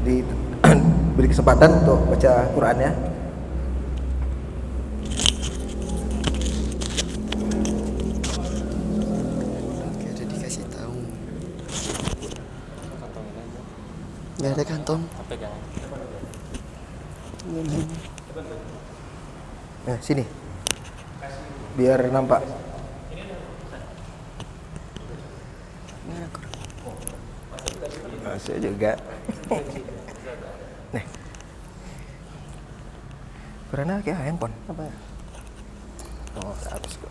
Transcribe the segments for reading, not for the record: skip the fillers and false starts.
diberi kesempatan untuk baca Quran ya. Oke, udah dikasih tahu. Nggak ada kantong. Nah, sini. Biar nampak. Masuk juga. Nih. Karena kayak handphone. Apa ya? Oh, habis kok.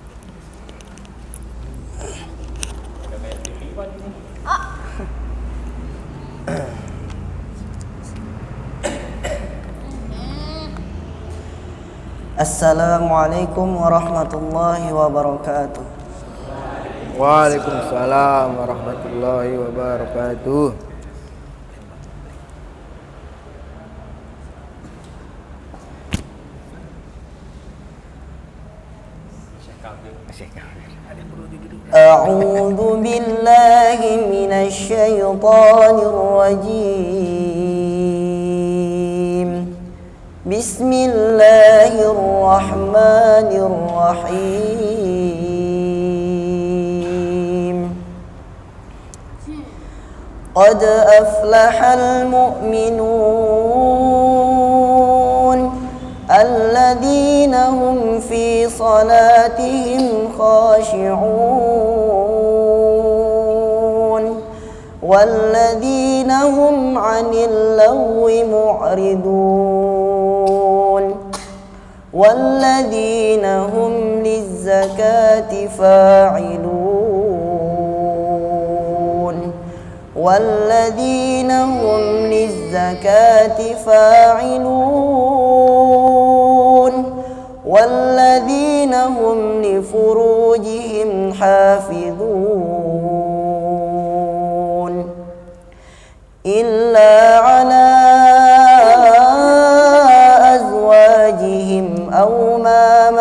Assalamualaikum warahmatullahi wabarakatuh. Waalaikumsalam warahmatullahi wabarakatuh. A'udzu billahi minasy syaithanir rajim. Bismillahirrahmanirrahim. Qad aflahal mu'minun alladzina hum fi salatihim khashi'un walladzina hum 'anil lagwi mu'ridun walladzina hum lizzakati fa'ilun walladzina hum lizzakati fa'ilun walladzina hum li furujihim hafizun illa ala azwajihim aw ma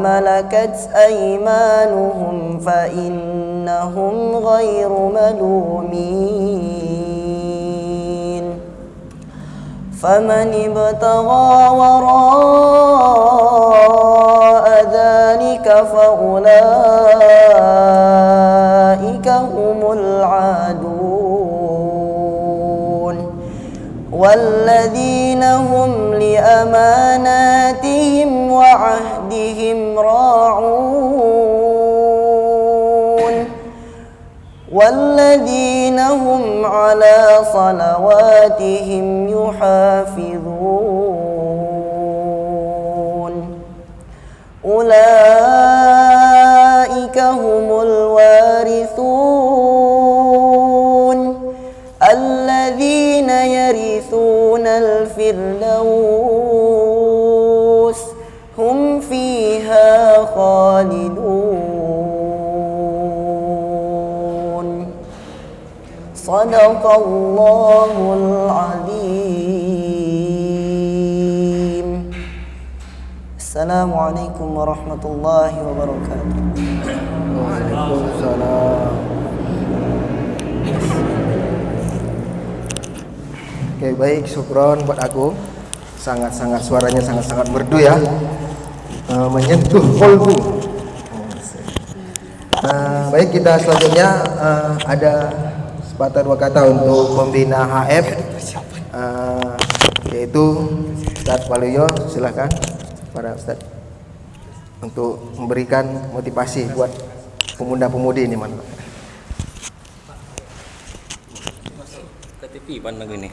malakat aymanuhum fa innahum ghairu malumin faman ibtagha wara'a dhalika fa ulaika humul adun walladzina hum li amanatihim wa ahdihim ra'un walladzina hum ala salawatihim yuhafizun ulaika humul warithun alladzina yarithuna al-firdaus hum fiha khalidun. Sadaqallahul azim. Assalamualaikum warahmatullahi wabarakatuh. Waalaikumsalam. Oke, baik, syukron buat aku. Sangat-sangat suaranya sangat-sangat merdu ya. Menyentuh kolbu. Baik, kita selanjutnya ada sepatah dua kata untuk pembina HF, yaitu Ustadz Waluyo. Silakan para Ustadz untuk memberikan motivasi buat pemuda-pemudi ini, mana? Ke TV pandang ini.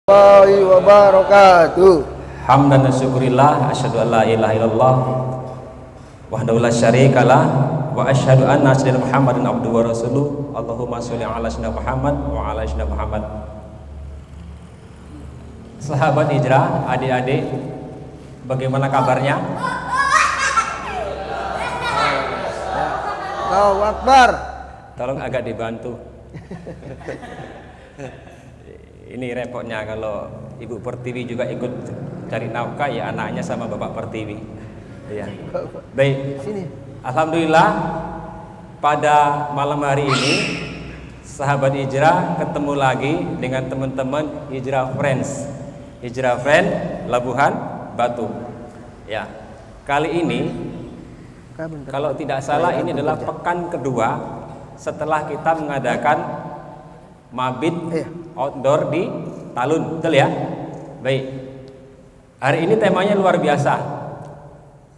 warahmatullahi wabarakatuh. Hamdan wa syukurillah, asyhadu an la ilaha illallah wahdahu la syarikalah wa asyhadu anna sayyidina Muhammadan abduhu wa rasuluh. Allahumma sholli ala sayyidina Muhammad wa ala sayyidina Muhammad. Sahabat hijrah, adik-adik, bagaimana kabarnya? Allahu Akbar. Tolong agak dibantu. Ini repotnya kalau Ibu Pertiwi juga ikut cari nafkah, ya anaknya sama Bapak Pertiwi. Ya. Baik. Sini. Alhamdulillah pada malam hari ini sahabat hijrah ketemu lagi dengan teman-teman Hijrah Friends. Hijrah Friend Labuhan Batu. Ya. Kali ini kalau tidak salah ini adalah pekan kedua setelah kita mengadakan mabit outdoor di Talun, betul ya? Baik. Hari ini temanya luar biasa.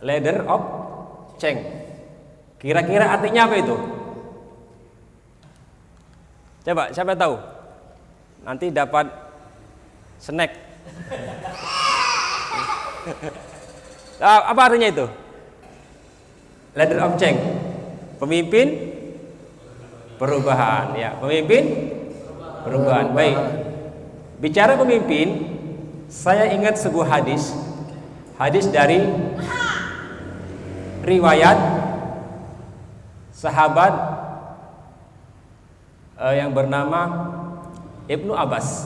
Ladder of Cheng. Kira-kira artinya apa itu? Coba, siapa tahu? Nanti dapat snack. Apa artinya itu? Ladder of Cheng. Pemimpin perubahan, ya. Pemimpin perubahan. Baik. Bicara pemimpin, saya ingat sebuah hadis. Hadis dari riwayat sahabat yang bernama Ibnu Abbas.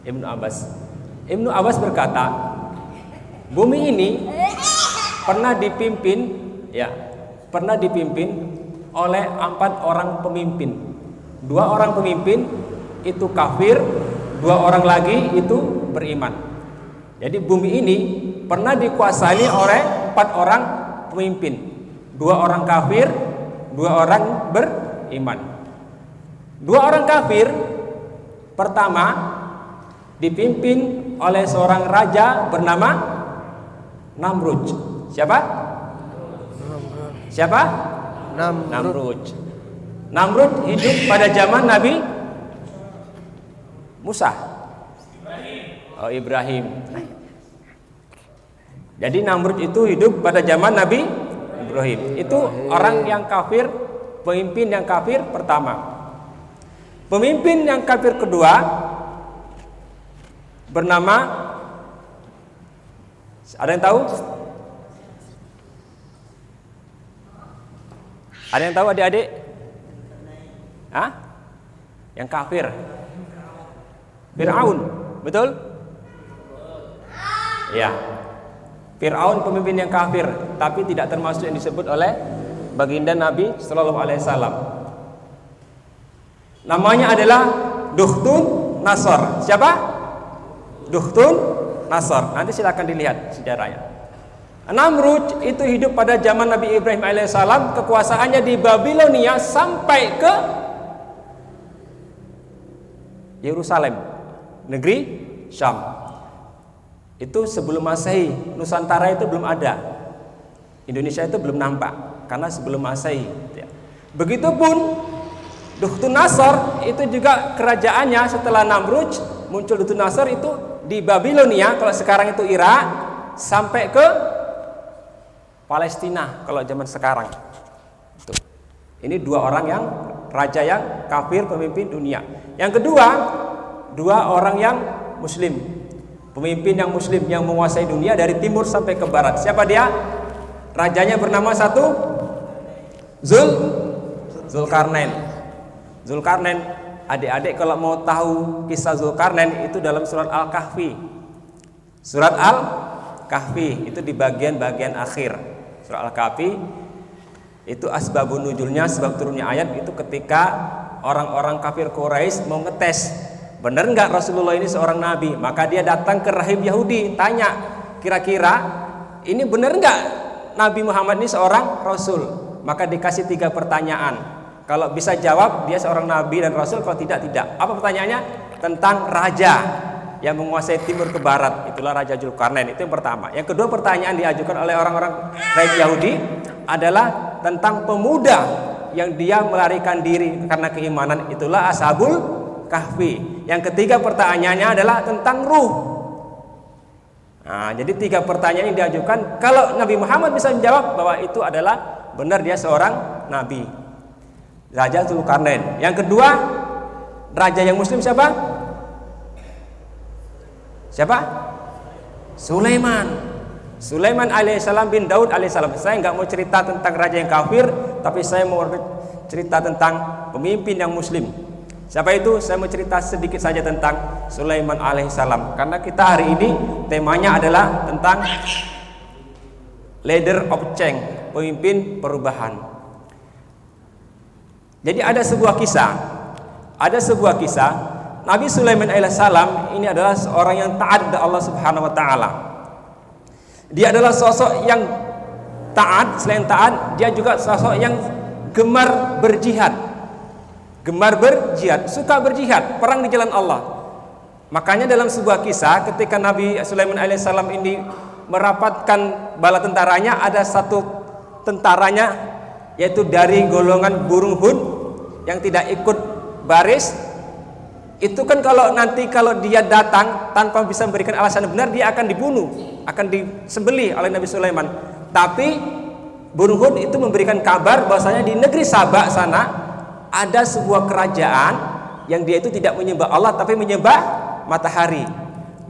Ibnu Abbas berkata, bumi ini pernah dipimpin oleh 4 orang pemimpin. 2 orang pemimpin itu kafir, 2 orang lagi itu beriman. Jadi bumi ini pernah dikuasai oleh 4 orang pemimpin. 2 orang kafir, 2 orang beriman. 2 orang kafir pertama dipimpin oleh seorang raja bernama Namrud. Siapa? Namrud hidup pada zaman Nabi Musa. Ibrahim. Jadi Namrud itu hidup pada zaman Nabi Ibrahim. Itu orang yang kafir, pemimpin yang kafir pertama. Pemimpin yang kafir kedua bernama, ada yang tahu? Ada yang tahu adik-adik? Hah? Yang kafir. Fir'aun, betul? Ya. Fir'aun pemimpin yang kafir, tapi tidak termasuk yang disebut oleh baginda Nabi Sallallahu Alaihi Wasallam. Namanya adalah Duhtun Nasr. Siapa? Duhtun Nasr. Nanti silakan dilihat sejarahnya. Namrud itu hidup pada zaman Nabi Ibrahim alaihissalam, kekuasaannya di Babilonia sampai ke Yerusalem, negeri Syam. Itu sebelum Masehi. Nusantara itu belum ada. Indonesia itu belum nampak karena sebelum Masehi. Begitupun Duhtun Nasr itu juga kerajaannya setelah Namrud muncul. Duhtun Nasr itu di Babilonia, kalau sekarang itu Irak, sampai ke Palestina kalau zaman sekarang. Tuh. Ini 2 orang yang raja yang kafir, pemimpin dunia. Yang kedua, 2 orang yang muslim, pemimpin yang muslim yang menguasai dunia dari timur sampai ke barat. Siapa dia? Rajanya bernama satu Zulkarnain. Zulkarnain, adik-adik kalau mau tahu kisah Zulkarnain itu dalam surat Al-Kahfi. Surat Al-Kahfi itu di bagian-bagian akhir. Surah Al-Kahfi itu asbabun nuzulnya, sebab turunnya ayat itu ketika orang-orang kafir Quraisy mau ngetes, benar nggak Rasulullah ini seorang nabi? Maka dia datang ke rahib Yahudi, tanya, kira-kira ini benar nggak Nabi Muhammad ini seorang rasul? Maka dikasih 3 pertanyaan. Kalau bisa jawab dia seorang nabi dan rasul, kalau tidak, tidak. Apa pertanyaannya? Tentang raja yang menguasai timur ke barat, itulah Raja Zulkarnain. Itu yang pertama. Yang kedua, pertanyaan diajukan oleh orang-orang rahib Yahudi adalah tentang pemuda yang dia melarikan diri karena keimanan, itulah Ashabul Kahfi. Yang ketiga pertanyaannya adalah tentang ruh. Nah, jadi 3 pertanyaan yang diajukan. Kalau Nabi Muhammad bisa menjawab bahwa itu adalah benar dia seorang nabi. Raja Zulkarnain. Yang kedua, raja yang muslim siapa? Siapa? Sulaiman alaihissalam bin Daud alaihissalam. Saya nggak mau cerita tentang raja yang kafir, tapi saya mau cerita tentang pemimpin yang muslim. Siapa itu? Saya mau cerita sedikit saja tentang Sulaiman alaihissalam. Karena kita hari ini temanya adalah tentang leader of change, pemimpin perubahan. Jadi ada sebuah kisah Nabi Sulaiman alaihissalam ini adalah seorang yang taat kepada Allah Subhanahu wa taala. Dia adalah sosok yang taat, selain taat, dia juga sosok yang gemar berjihad. Suka berjihad, perang di jalan Allah. Makanya dalam sebuah kisah ketika Nabi Sulaiman alaihissalam ini merapatkan bala tentaranya, ada satu tentaranya yaitu dari golongan burung hun yang tidak ikut baris. Itu kan kalau dia datang tanpa bisa memberikan alasan benar, dia akan dibunuh, akan disembelih oleh Nabi Sulaiman. Tapi burung hun itu memberikan kabar bahwasanya di negeri Sabak sana ada sebuah kerajaan yang dia itu tidak menyembah Allah tapi menyembah matahari.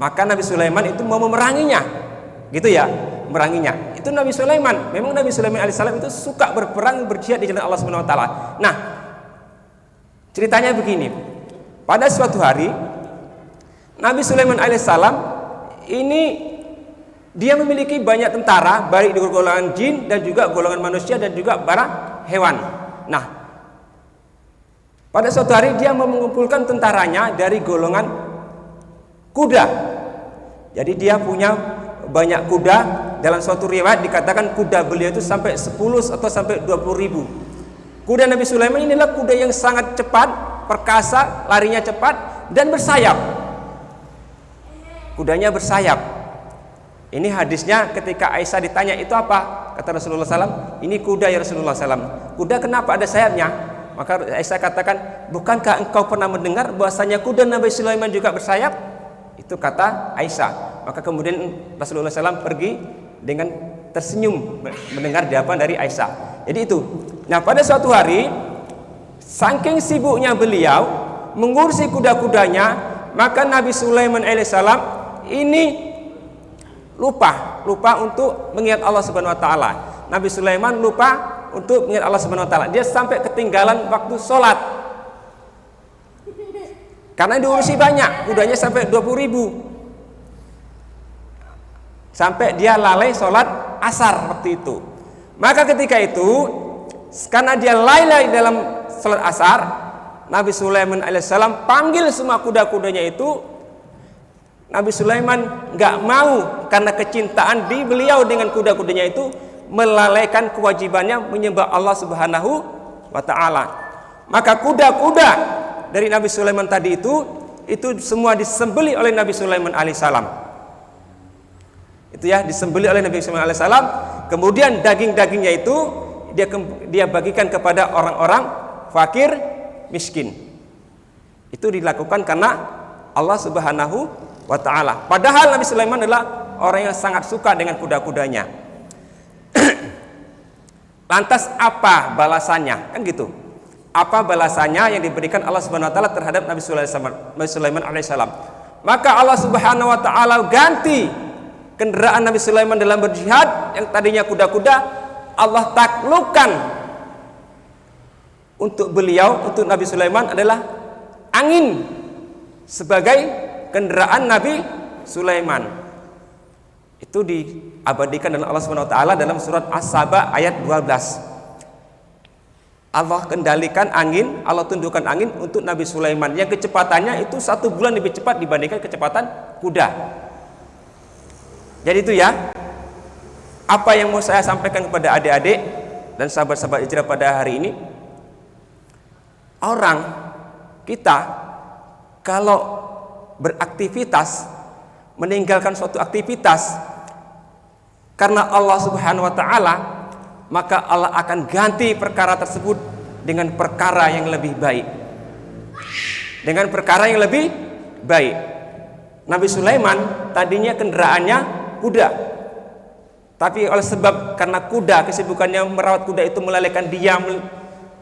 Maka Nabi Sulaiman itu mau memeranginya, gitu ya, memeranginya. Itu Nabi Sulaiman. Memang Nabi Sulaiman alaihissalam itu suka berperang, berjihad di jalan Allah Subhanahu wa taala. Nah, ceritanya begini. Pada suatu hari Nabi Sulaiman alaihissalam ini dia memiliki banyak tentara, baik di golongan jin dan juga golongan manusia dan juga para hewan. Nah, pada suatu hari dia mengumpulkan tentaranya dari golongan kuda. Jadi dia punya banyak kuda. Dalam suatu riwayat dikatakan kuda beliau itu sampai 10 atau sampai 20 ribu. Kuda Nabi Sulaiman inilah kuda yang sangat cepat, perkasa, larinya cepat dan bersayap. Kudanya bersayap. Ini hadisnya ketika Aisyah ditanya itu apa? Kata Rasulullah SAW, ini kuda ya Rasulullah SAW. Kuda kenapa ada sayapnya? Maka Aisyah katakan, bukankah engkau pernah mendengar bahwasanya kuda Nabi Sulaiman juga bersayap? Itu kata Aisyah. Maka kemudian Rasulullah SAW pergi dengan tersenyum mendengar jawaban dari Aisyah. Jadi itu. Nah, pada suatu hari saking sibuknya beliau mengurusi kuda-kudanya, maka Nabi Sulaiman alaihissalam ini lupa untuk mengingat Allah Subhanahu wa taala. Nabi Sulaiman lupa untuk mengingat Allah Subhanahu wa taala. Dia sampai ketinggalan waktu sholat. Karena diurusi banyak, kudanya sampai 20 ribu. Sampai dia lalai sholat asar waktu itu. Maka ketika itu, karena dia lalai dalam sholat asar, Nabi Sulaiman alaihissalam panggil semua kuda-kudanya itu. Nabi Sulaiman nggak mau karena kecintaan di beliau dengan kuda-kudanya itu melalaikan kewajibannya menyembah Allah Subhanahu wa taala. Maka kuda-kuda dari Nabi Sulaiman tadi itu semua disembelih oleh Nabi Sulaiman alaihissalam. Itu ya, disembelih oleh Nabi Sulaiman alaihissalam. Kemudian daging-dagingnya itu dia bagikan kepada orang-orang fakir miskin. Itu dilakukan karena Allah Subhanahu wa ta'ala. Padahal Nabi Sulaiman adalah orang yang sangat suka dengan kuda-kudanya. Lantas apa balasannya? Kan gitu. Apa balasannya yang diberikan Allah Subhanahu wa ta'ala terhadap Nabi Sulaiman alaihissalam? Maka Allah Subhanahu wa ta'ala ganti kendaraan Nabi Sulaiman dalam berjihad yang tadinya kuda-kuda, Allah taklukkan untuk beliau, untuk Nabi Sulaiman adalah angin sebagai kendaraan Nabi Sulaiman. Itu diabadikan dalam Allah Subhanahu wa taala dalam surat As-Saba ayat 12. Allah kendalikan angin, Allah tundukkan angin untuk Nabi Sulaiman yang kecepatannya itu 1 bulan lebih cepat dibandingkan kecepatan kuda. Jadi itu ya, apa yang mau saya sampaikan kepada adik-adik dan sahabat-sahabat hijrah pada hari ini. Orang kita kalau beraktivitas, meninggalkan suatu aktivitas karena Allah Subhanahu wa ta'ala, maka Allah akan ganti perkara tersebut dengan perkara yang lebih baik. dengan perkara yang lebih baik. Nabi Sulaiman tadinya kendaraannya kuda, tapi oleh sebab karena kuda, kesibukannya merawat kuda itu melalaikan dia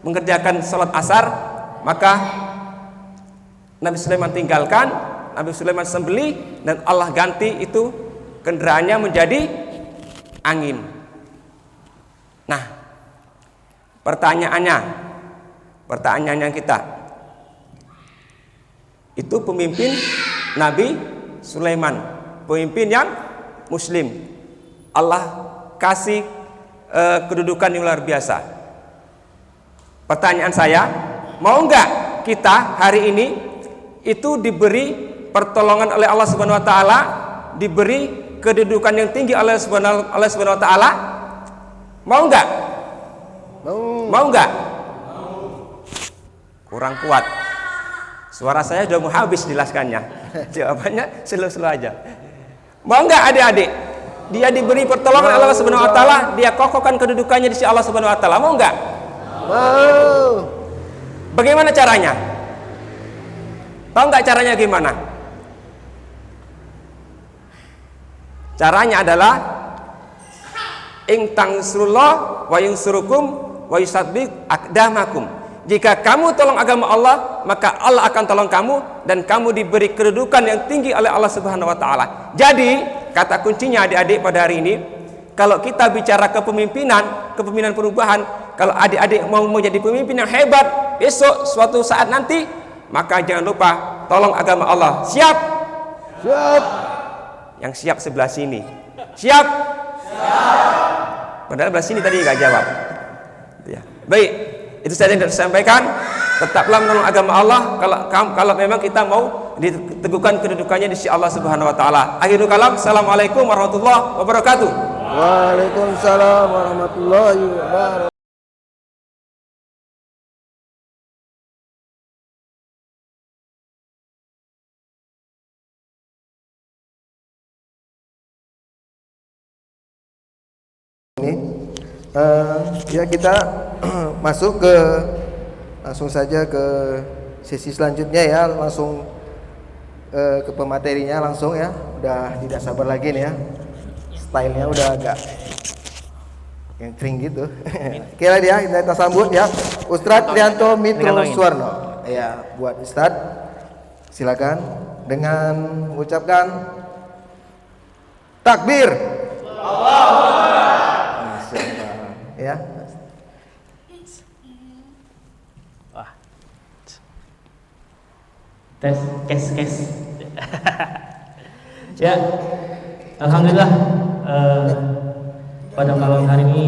mengerjakan sholat asar, maka Nabi Sulaiman tinggalkan, Nabi Sulaiman sembelih, dan Allah ganti itu kendaraannya menjadi angin. Nah, pertanyaannya kita, itu pemimpin Nabi Sulaiman, pemimpin yang muslim, Allah kasih kedudukan yang luar biasa. Pertanyaan saya, mau nggak kita hari ini itu diberi pertolongan oleh Allah Subhanahu Wa Taala, diberi kedudukan yang tinggi oleh Subhanahu Wa Taala? Mau nggak? Mau nggak? Kurang kuat. Suara saya sudah mau habis jelaskannya. Jawabannya slow-slow aja. Mau nggak adik-adik? Dia diberi pertolongan Allah Subhanahu Wa Taala, dia kokohkan kedudukannya di sisi Allah Subhanahu Wa Taala. Mau nggak? Mau. Bagaimana caranya? Tahu nggak caranya gimana? Caranya adalah in tansurullah wa yansurukum wa yusabbih aqdamakum. Jika kamu tolong agama Allah, maka Allah akan tolong kamu, dan kamu diberi kedudukan yang tinggi oleh Allah Subhanahu Wa Taala. Jadi kata kuncinya adik-adik pada hari ini, kalau kita bicara kepemimpinan perubahan, kalau adik-adik mau menjadi pemimpin yang hebat besok suatu saat nanti, maka jangan lupa tolong agama Allah. Siap? Siap. Yang siap sebelah sini. Siap? Siap. Padahal sebelah sini tadi nggak jawab. Ya. Baik, itu saja yang saya sampaikan. Tetaplah menolong agama Allah kalau memang kita mau diteguhkan kedudukannya di sisi Allah Subhanahu Wa Taala. Akhirul kalam. Assalamualaikum warahmatullahi wabarakatuh. Waalaikumsalam warahmatullahi wabarakatuh. Ya, kita masuk langsung saja ke sesi selanjutnya ya, langsung ke pematerinya langsung ya. Udah tidak sabar lagi nih ya, stylenya udah agak yang kering gitu. Oke lah dia, kita sambut ya Ustadz Rianto Mitro Suwarno. Ya, buat Ustadz silakan dengan mengucapkan takbir. Ya. Wah. Tes, kes. Ya, alhamdulillah pada malam hari ini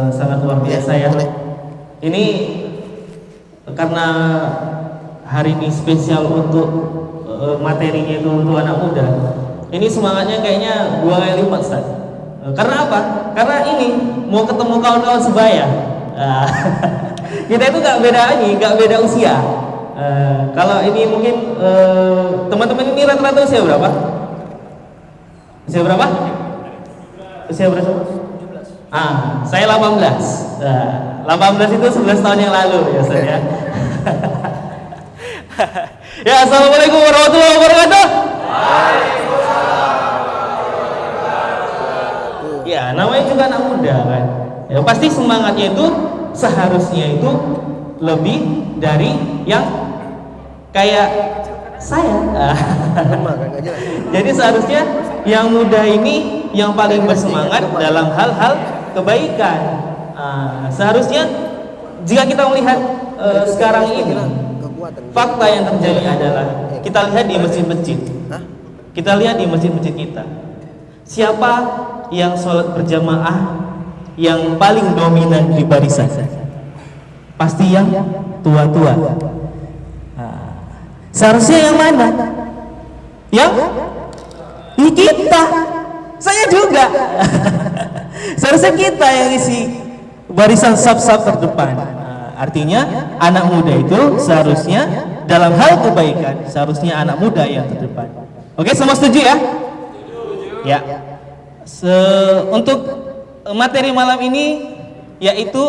sangat luar biasa ya. Ini karena hari ini spesial untuk materinya itu untuk anak muda. Ini semangatnya kayaknya 2 kali lipat, Ustaz. Karena apa? Karena ini mau ketemu kawan-kawan sebaya. Kita itu nggak beda usia. Kalau ini mungkin teman-teman ini rata-rata usia berapa? Usia berapa? Usia berapa? 17. Saya 18. 18 itu 11 tahun yang lalu ya, Ustaz ya. Ya, assalamualaikum warahmatullahi wabarakatuh. Ya, namanya juga anak muda kan. Ya, pasti semangatnya itu seharusnya itu lebih dari yang kayak saya. Jadi seharusnya yang muda ini yang paling bersemangat dalam hal-hal kebaikan. Seharusnya jika kita melihat sekarang ini, fakta yang terjadi adalah kita lihat di masjid-masjid. Kita lihat di masjid-masjid kita. Siapa yang sholat berjamaah yang paling dominan di barisan? Pasti yang tua-tua. Seharusnya yang mana? Yang kita. Saya juga. Seharusnya kita yang isi barisan saf-saf terdepan. Artinya anak muda itu seharusnya dalam hal kebaikan, seharusnya anak muda yang terdepan. Oke, semua setuju ya? Ya. Untuk materi malam ini yaitu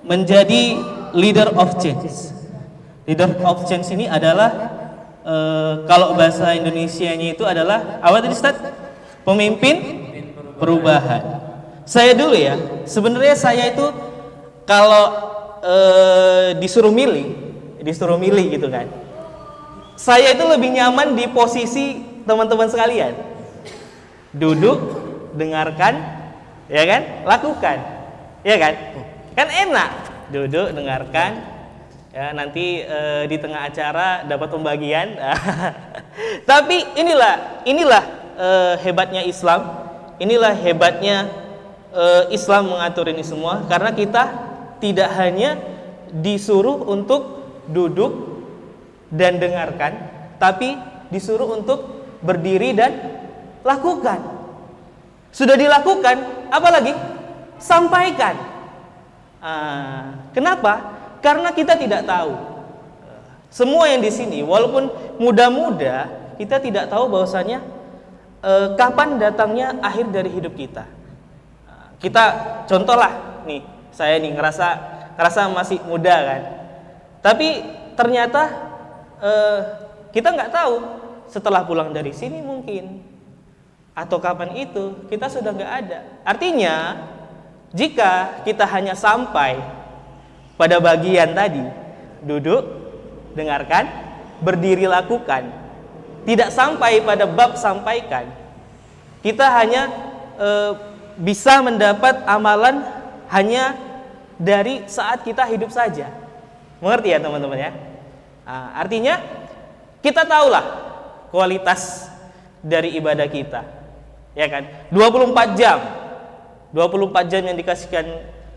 menjadi leader of change. Leader of change ini adalah kalau bahasa Indonesianya itu adalah apa tadi Ustaz? Pemimpin perubahan. Saya dulu ya, sebenarnya saya itu kalau disuruh milih gitu kan. Saya itu lebih nyaman di posisi teman-teman sekalian. Duduk, dengarkan, ya kan? Lakukan. Ya kan? Kan enak. Duduk, dengarkan. Ya, nanti di tengah acara dapat pembagian. Tapi inilah hebatnya Islam. Inilah hebatnya Islam mengatur ini semua, karena kita tidak hanya disuruh untuk duduk dan dengarkan, tapi disuruh untuk berdiri dan lakukan. Sudah dilakukan, apalagi sampaikan. Kenapa? Karena kita tidak tahu. Semua yang di sini, walaupun muda-muda, kita tidak tahu bahwasanya kapan datangnya akhir dari hidup kita. Kita contohlah nih, saya nih ngerasa masih muda kan. Tapi ternyata kita nggak tahu setelah pulang dari sini mungkin, atau kapan itu kita sudah nggak ada. Artinya jika kita hanya sampai pada bagian tadi, duduk, dengarkan, berdiri, lakukan, tidak sampai pada bab sampaikan, kita hanya bisa mendapat amalan hanya dari saat kita hidup saja. Mengerti ya teman-teman ya? Artinya kita tahulah kualitas dari ibadah kita, ya kan? 24 jam yang dikasihkan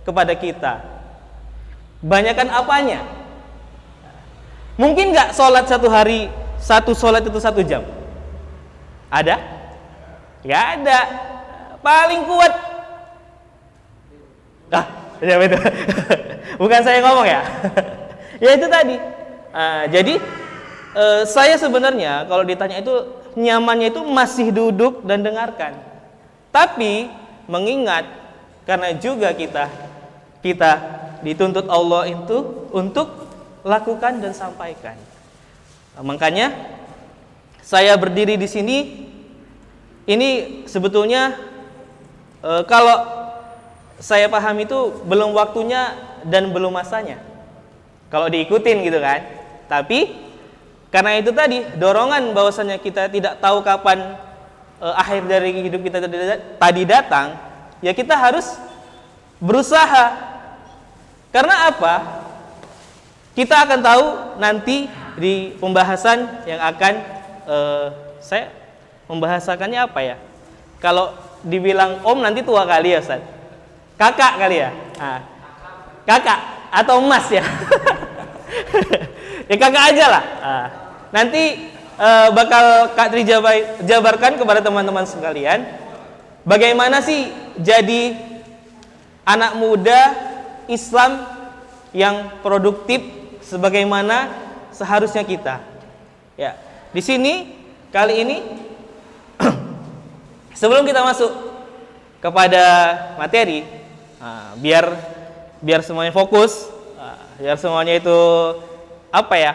kepada kita, banyakan apanya? Mungkin nggak sholat satu hari, satu sholat itu 1 jam? Ada? Nggak ada. Paling kuat. Ya betul. Bukan saya ngomong ya. Ya itu tadi. Jadi saya sebenarnya kalau ditanya itu nyamannya itu masih duduk dan dengarkan. Tapi mengingat karena juga kita dituntut Allah itu untuk lakukan dan sampaikan. Makanya saya berdiri di sini ini sebetulnya kalau saya paham itu belum waktunya dan belum masanya kalau diikutin gitu kan. Tapi karena itu tadi dorongan bahwasanya kita tidak tahu kapan akhir dari hidup kita tadi datang, ya kita harus berusaha. Karena apa? Kita akan tahu nanti di pembahasan yang akan saya membahasakannya apa ya? Kalau dibilang om nanti tua kali ya Ustaz. Kakak kali ya. Kakak atau emas ya. Ya kakak aja lah. Nanti bakal Kak Tri jabarkan kepada teman-teman sekalian bagaimana sih jadi anak muda Islam yang produktif sebagaimana seharusnya kita. Ya, di sini kali ini sebelum kita masuk kepada materi, biar semuanya fokus, biar semuanya itu apa ya,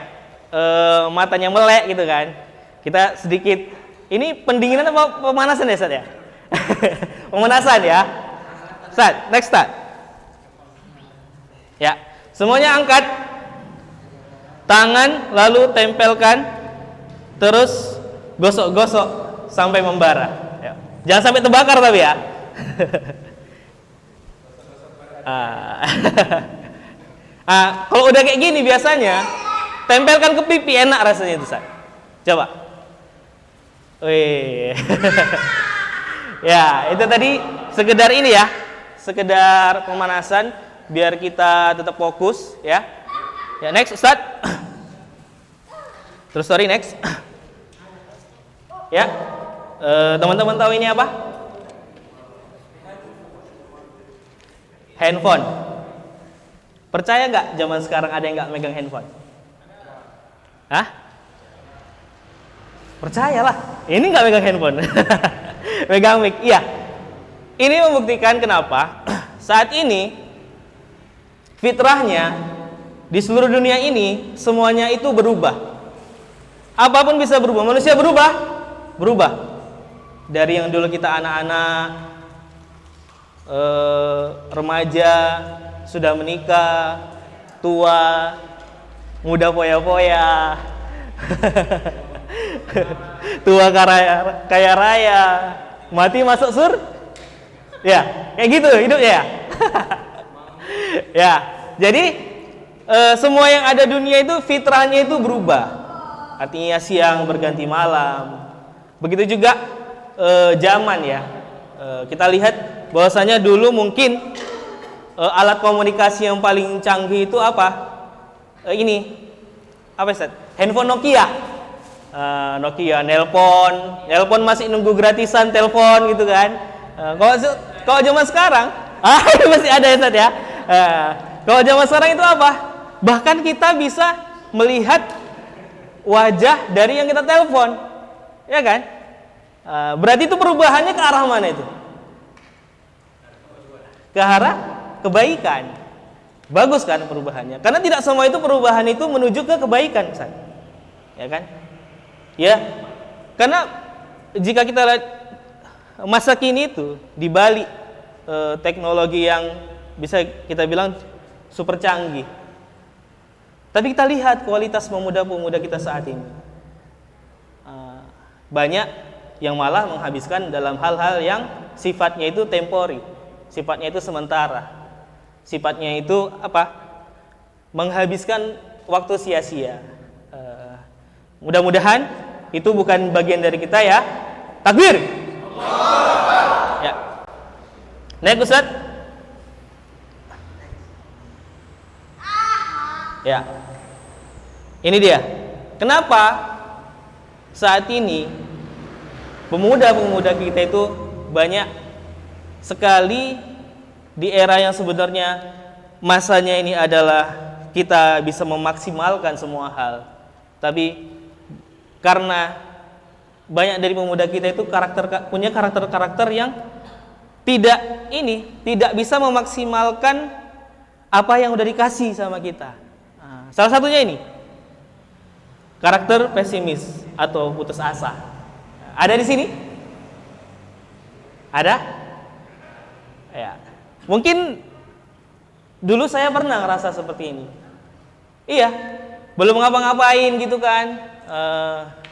matanya melek gitu kan. Kita sedikit, ini pendinginan apa pemanasan ya Ustaz ya? Pemanasan ya. Ustaz, next Ustaz. Ya, semuanya angkat tangan lalu tempelkan, terus gosok-gosok sampai membara. Jangan sampai terbakar tapi ya. Kalau udah kayak gini biasanya tempelkan ke pipi, enak rasanya itu Ustaz. Coba. Wih. Ya, itu tadi sekedar ini ya. Sekedar pemanasan biar kita tetap fokus ya. Ya, next Ustaz. Terus story next. Ya. Teman-teman tahu ini apa? Handphone. Percaya nggak zaman sekarang ada yang nggak megang handphone? Hah? Percayalah, ini nggak megang handphone. Megang mic. Iya. Ini membuktikan kenapa saat ini fitrahnya di seluruh dunia ini semuanya itu berubah. Apapun bisa berubah. Manusia berubah. Dari yang dulu kita anak-anak, remaja, sudah menikah, tua, muda foya-foya, tua kaya raya, mati masuk ya, kayak gitu hidupnya ya. Ya, jadi semua yang ada dunia itu fitrahnya itu berubah. Artinya siang berganti malam. Begitu juga zaman ya. Kita lihat bahwasanya dulu mungkin alat komunikasi yang paling canggih itu apa? Apa Ustaz? Handphone Nokia. Nokia, nelpon masih nunggu gratisan telepon gitu kan. Kalau zaman sekarang, masih ada ya Ustaz ya. Kalau zaman sekarang itu apa? Bahkan kita bisa melihat wajah dari yang kita telepon, ya kan? Berarti itu perubahannya ke arah mana itu? Ke arah kebaikan. Bagus kan perubahannya? Karena tidak semua itu perubahan itu menuju ke kebaikan, Ustaz. Ya kan? Ya. Karena jika kita lihat masa kini itu di balik teknologi yang bisa kita bilang super canggih. Tapi kita lihat kualitas pemuda-pemuda kita saat ini. Banyak yang malah menghabiskan dalam hal-hal yang sifatnya itu temporary, sifatnya itu sementara. Sifatnya itu apa? Menghabiskan waktu sia-sia. Mudah-mudahan itu bukan bagian dari kita ya. Takbir. Ya. Naik Ustaz. Ya. Ini dia. Kenapa saat ini pemuda-pemuda kita itu banyak sekali di era yang sebenarnya masanya ini adalah kita bisa memaksimalkan semua hal. Tapi karena banyak dari pemuda kita itu punya karakter-karakter yang tidak bisa memaksimalkan apa yang udah dikasih sama kita. Salah satunya ini karakter pesimis atau putus asa. Ada di sini? Ada? Ya. Mungkin dulu saya pernah ngerasa seperti ini. Iya, belum ngapa-ngapain gitu kan.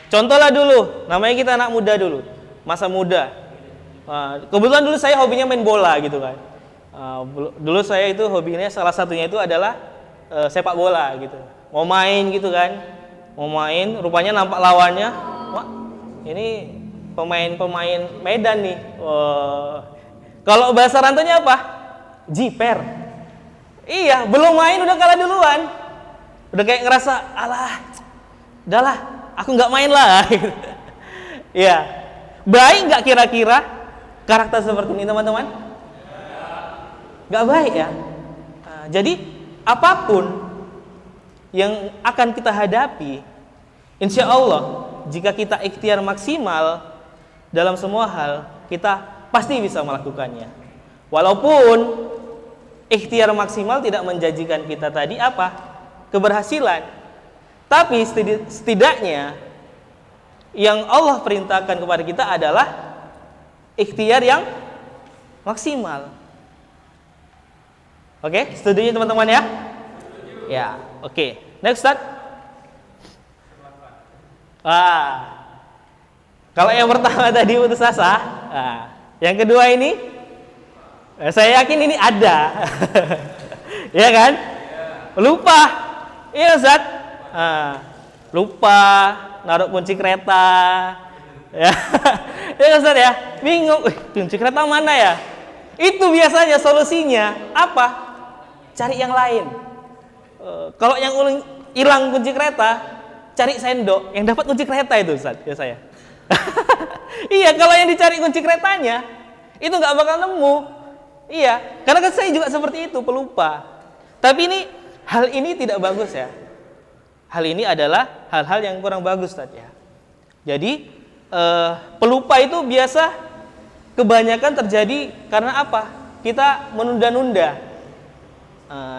Contohlah dulu, namanya kita anak muda dulu, masa muda. Kebetulan dulu saya hobinya main bola gitu kan. Dulu saya itu hobinya salah satunya itu adalah sepak bola gitu. Mau main gitu kan, mau main, rupanya nampak lawannya, wah ini pemain Medan nih. Kalau bahasa rantunya apa? Jiper. Iya, belum main udah kalah duluan. Udah kayak ngerasa, alah, udahlah, aku nggak main lah. Iya, baik nggak kira-kira karakter seperti ini teman-teman? Nggak baik ya. Jadi apapun yang akan kita hadapi, insya Allah jika kita ikhtiar maksimal dalam semua hal, kita pasti bisa melakukannya. Walaupun ikhtiar maksimal tidak menjanjikan kita tadi apa? Keberhasilan. Tapi setidaknya yang Allah perintahkan kepada kita adalah ikhtiar yang maksimal. Oke, setuju teman-teman ya? Ya, oke. Next Ustaz. Kalau yang pertama tadi putus asa, yang kedua ini saya yakin ini ada. Ya kan? Lupa. Iya Ustaz. Lupa naruh kunci kereta. Ya. Ya Ustaz ya. Bingung, kunci kereta mana ya? Itu biasanya solusinya apa? Cari yang lain. Kalau yang hilang kunci kereta, cari sendok yang dapat kunci kereta itu Ustaz, ya saya. Iya, kalau yang dicari kunci keretanya itu nggak bakal nemu. Iya, karena kan saya juga seperti itu, pelupa. Tapi hal ini tidak bagus ya. Hal ini adalah hal-hal yang kurang bagus tadi ya. Jadi pelupa itu biasa kebanyakan terjadi karena apa? Kita menunda-nunda.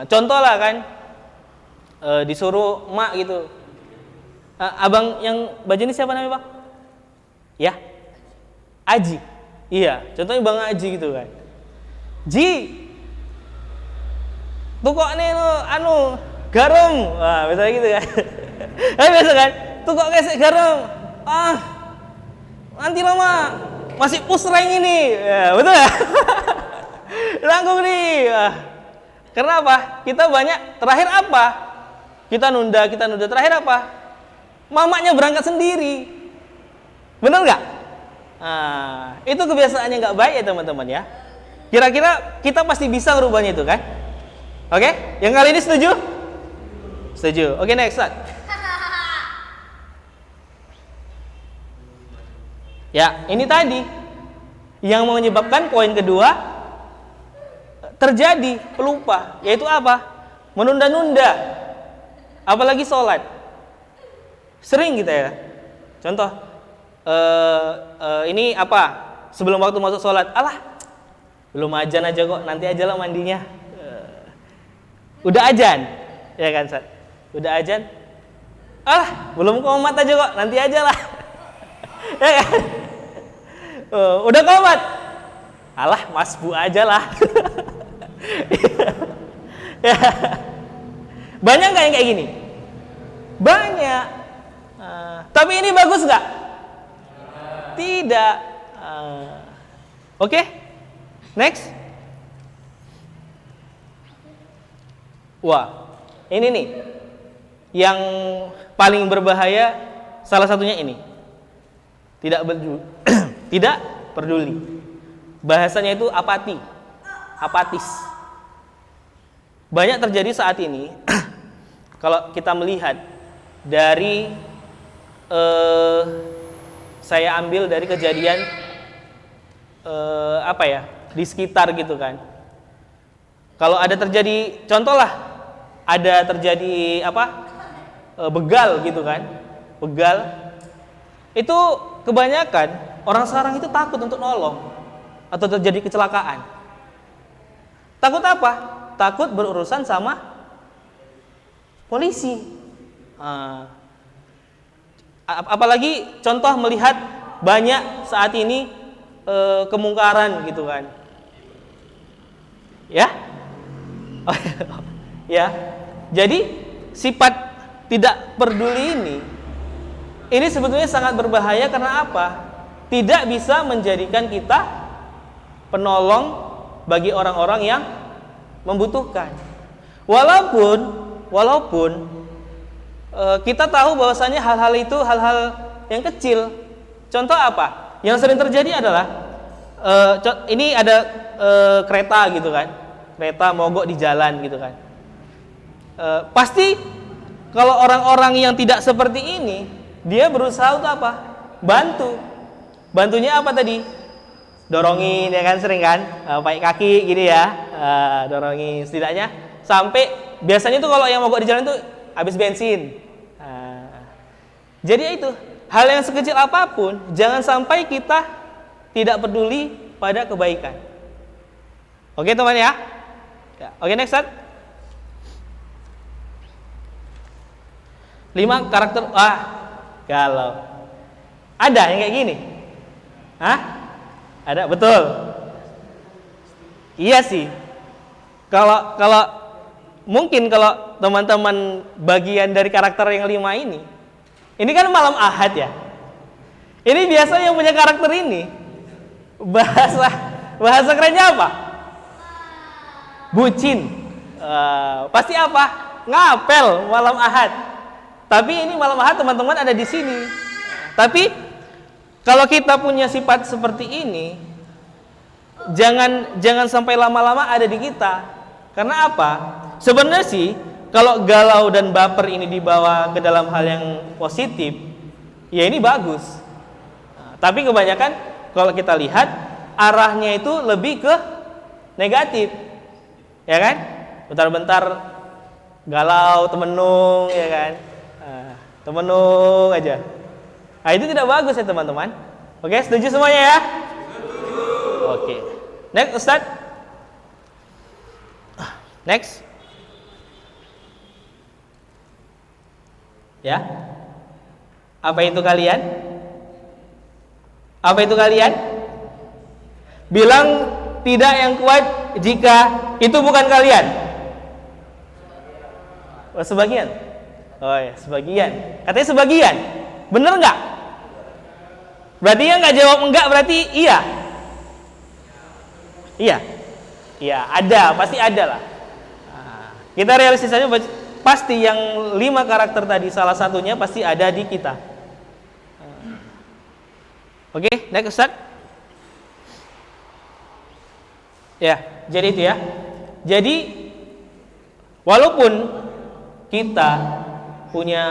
Contoh lah kan, disuruh emak gitu. Abang yang baju ini siapa namanya, Pak? Ya? Aji. Iya, contohnya Bang Aji gitu kan. Ji, tuh kok nih garam. Wah, misalnya gitu kan. Biasa kan? Tuh kok kesek garam. Nanti lama masih pusreng ini. Ya, betul ya? Nanggung nih. Karena apa? Kita banyak, terakhir apa? Kita nunda. Terakhir apa? Mamanya berangkat sendiri. Bener nggak? Itu kebiasaannya nggak baik ya teman-teman ya. Kira-kira kita pasti bisa merubahnya itu kan? Oke? Yang kali ini setuju? Setuju. Oke, next. Ya, ini tadi yang menyebabkan poin kedua terjadi pelupa, yaitu apa? Menunda-nunda. Apalagi sholat. Sering kita ya. Contoh, ini apa? Sebelum waktu masuk sholat, alah, belum azan aja kok, nanti aja lah mandinya. Udah azan, ya kan, Sat? Udah azan, alah, belum qomat aja kok, nanti aja lah. Ya kan? Udah qomat, alah, masbu aja lah. Ya. Banyak nggak yang kayak gini? Banyak. Tapi ini bagus nggak? Tidak. Oke. Next. Wah, ini nih yang paling berbahaya, salah satunya ini. Tidak peduli. Bahasanya itu apati. Apatis. Banyak terjadi saat ini. Kalau kita melihat dari saya ambil dari kejadian di sekitar gitu kan. Kalau ada terjadi, contohlah ada terjadi begal gitu kan, begal itu kebanyakan orang sekarang itu takut untuk nolong atau terjadi kecelakaan. Takut apa? Takut berurusan sama polisi. Apalagi contoh melihat banyak saat ini kemungkaran gitu kan. Ya? Ya. Jadi sifat tidak peduli ini sebetulnya sangat berbahaya karena apa? Tidak bisa menjadikan kita penolong bagi orang-orang yang membutuhkan. Walaupun kita tahu bahwasanya hal-hal itu hal-hal yang kecil. Contoh apa? Yang sering terjadi adalah ini ada kereta gitu kan, kereta mogok di jalan gitu kan. Pasti kalau orang-orang yang tidak seperti ini, dia berusaha untuk apa? Bantunya apa tadi? Dorongin ya kan, sering kan, pakai kaki gini ya, dorongin setidaknya sampai biasanya tuh kalau yang mogok di jalan tuh habis bensin. Jadi itu hal yang sekecil apapun, jangan sampai kita tidak peduli pada kebaikan. Oke teman ya? Oke, next set. 5 karakter. Galau. Ada yang kayak gini? Ada, betul. Iya sih. Kalau mungkin kalau teman-teman bagian dari karakter yang 5 ini kan malam Ahad ya. Ini biasa yang punya karakter ini. Bahasa kerennya apa? Bucin. Pasti apa? Ngapel malam Ahad. Tapi ini malam Ahad teman-teman ada di sini. Tapi kalau kita punya sifat seperti ini, jangan sampai lama-lama ada di kita. Karena apa? Sebenarnya sih kalau galau dan baper ini dibawa ke dalam hal yang positif, ya ini bagus. Tapi kebanyakan kalau kita lihat arahnya itu lebih ke negatif. Ya kan? Bentar-bentar galau, temenung, ya kan? Temenung aja. Nah, itu tidak bagus ya teman-teman. Oke, setuju semuanya ya? Oke. Next, Ustaz. Next. Ya. Apa itu kalian? Apa itu kalian? Bilang tidak yang kuat jika itu bukan kalian. Oh, sebagian. Oh ya, sebagian. Katanya sebagian. Bener nggak? Berarti yang nggak jawab enggak berarti iya. Iya. Iya, ada, pasti ada lah. Nah, kita realistis saja, pasti yang 5 karakter tadi salah satunya pasti ada di kita. Oke, next Ustaz. Ya, jadi itu ya. Jadi walaupun kita punya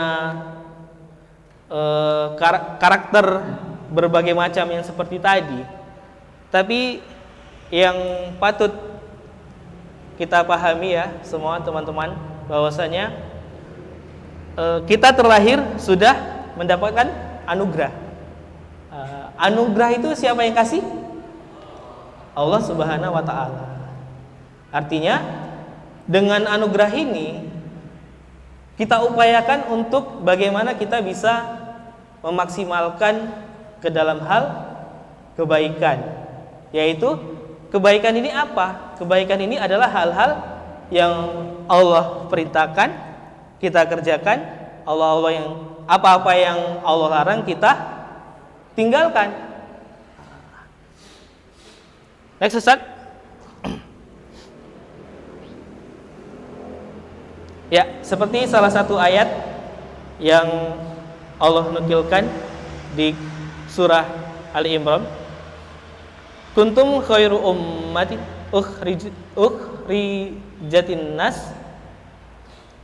karakter berbagai macam yang seperti tadi, tapi yang patut kita pahami ya semua teman-teman, bahwasanya kita terlahir sudah mendapatkan anugerah. Anugerah itu siapa yang kasih? Allah Subhanahu wa ta'ala. Artinya dengan anugerah ini kita upayakan untuk bagaimana kita bisa memaksimalkan ke dalam hal kebaikan. Yaitu kebaikan ini apa? Kebaikan ini adalah hal-hal yang Allah perintahkan kita kerjakan, Allah yang apa-apa yang Allah larang kita tinggalkan. Next Ustaz. Ya, seperti salah satu ayat yang Allah nukilkan di surah Ali Imran, kuntum khairu ummatin ukhrijatin nas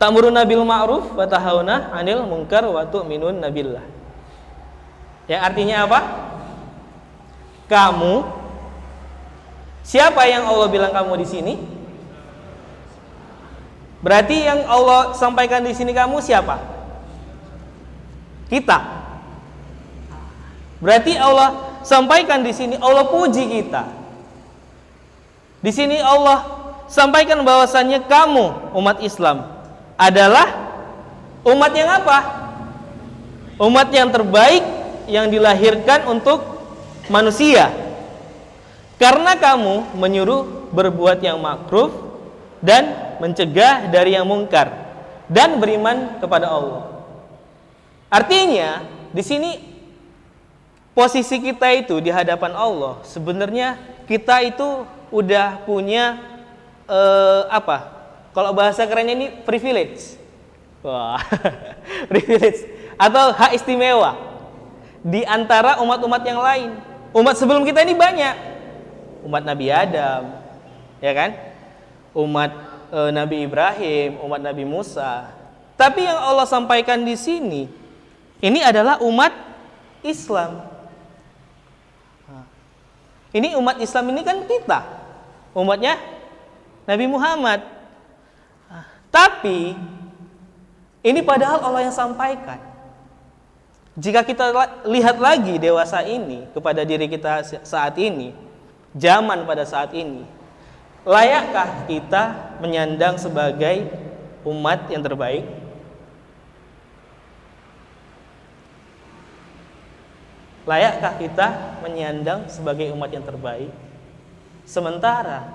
ta'muruna bil ma'ruf wa tanhauna 'anil munkar wa tu'minuna billah. Yang artinya apa? Kamu, siapa yang Allah bilang kamu di sini? Berarti yang Allah sampaikan di sini kamu siapa? Kita. Berarti Allah sampaikan di sini, Allah puji kita. Di sini Allah sampaikan bahwasannya kamu umat Islam adalah umat yang apa? Umat yang terbaik yang dilahirkan untuk manusia. Karena kamu menyuruh berbuat yang makruf dan mencegah dari yang mungkar dan beriman kepada Allah. Artinya di sini posisi kita itu di hadapan Allah, sebenarnya kita itu udah punya apa? Kalau bahasa kerennya ini privilege. Wah, privilege atau hak istimewa di antara umat-umat yang lain. Umat sebelum kita ini banyak. Umat Nabi Adam, ya kan? Umat Nabi Ibrahim, umat Nabi Musa. Tapi yang Allah sampaikan di sini, ini adalah umat Islam. Ini umat Islam ini kan kita, umatnya Nabi Muhammad. Tapi ini padahal Allah yang sampaikan. Jika kita lihat lagi dewasa ini kepada diri kita saat ini, zaman pada saat ini, layakkah kita menyandang sebagai umat yang terbaik? Layakkah kita menyandang sebagai umat yang terbaik? Sementara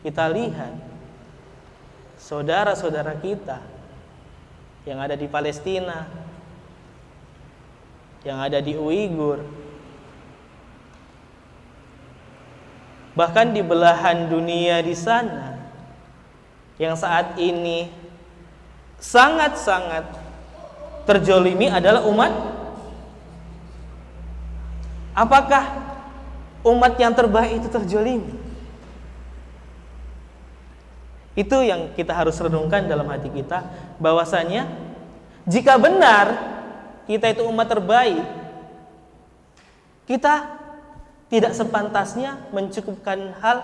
kita lihat saudara-saudara kita yang ada di Palestina, yang ada di Uighur, bahkan di belahan dunia di sana, yang saat ini sangat-sangat terjolimi adalah umat. Apakah umat yang terbaik itu terjolimi? Itu yang kita harus renungkan dalam hati kita, bahwasanya jika benar kita itu umat terbaik, kita tidak sepantasnya mencukupkan hal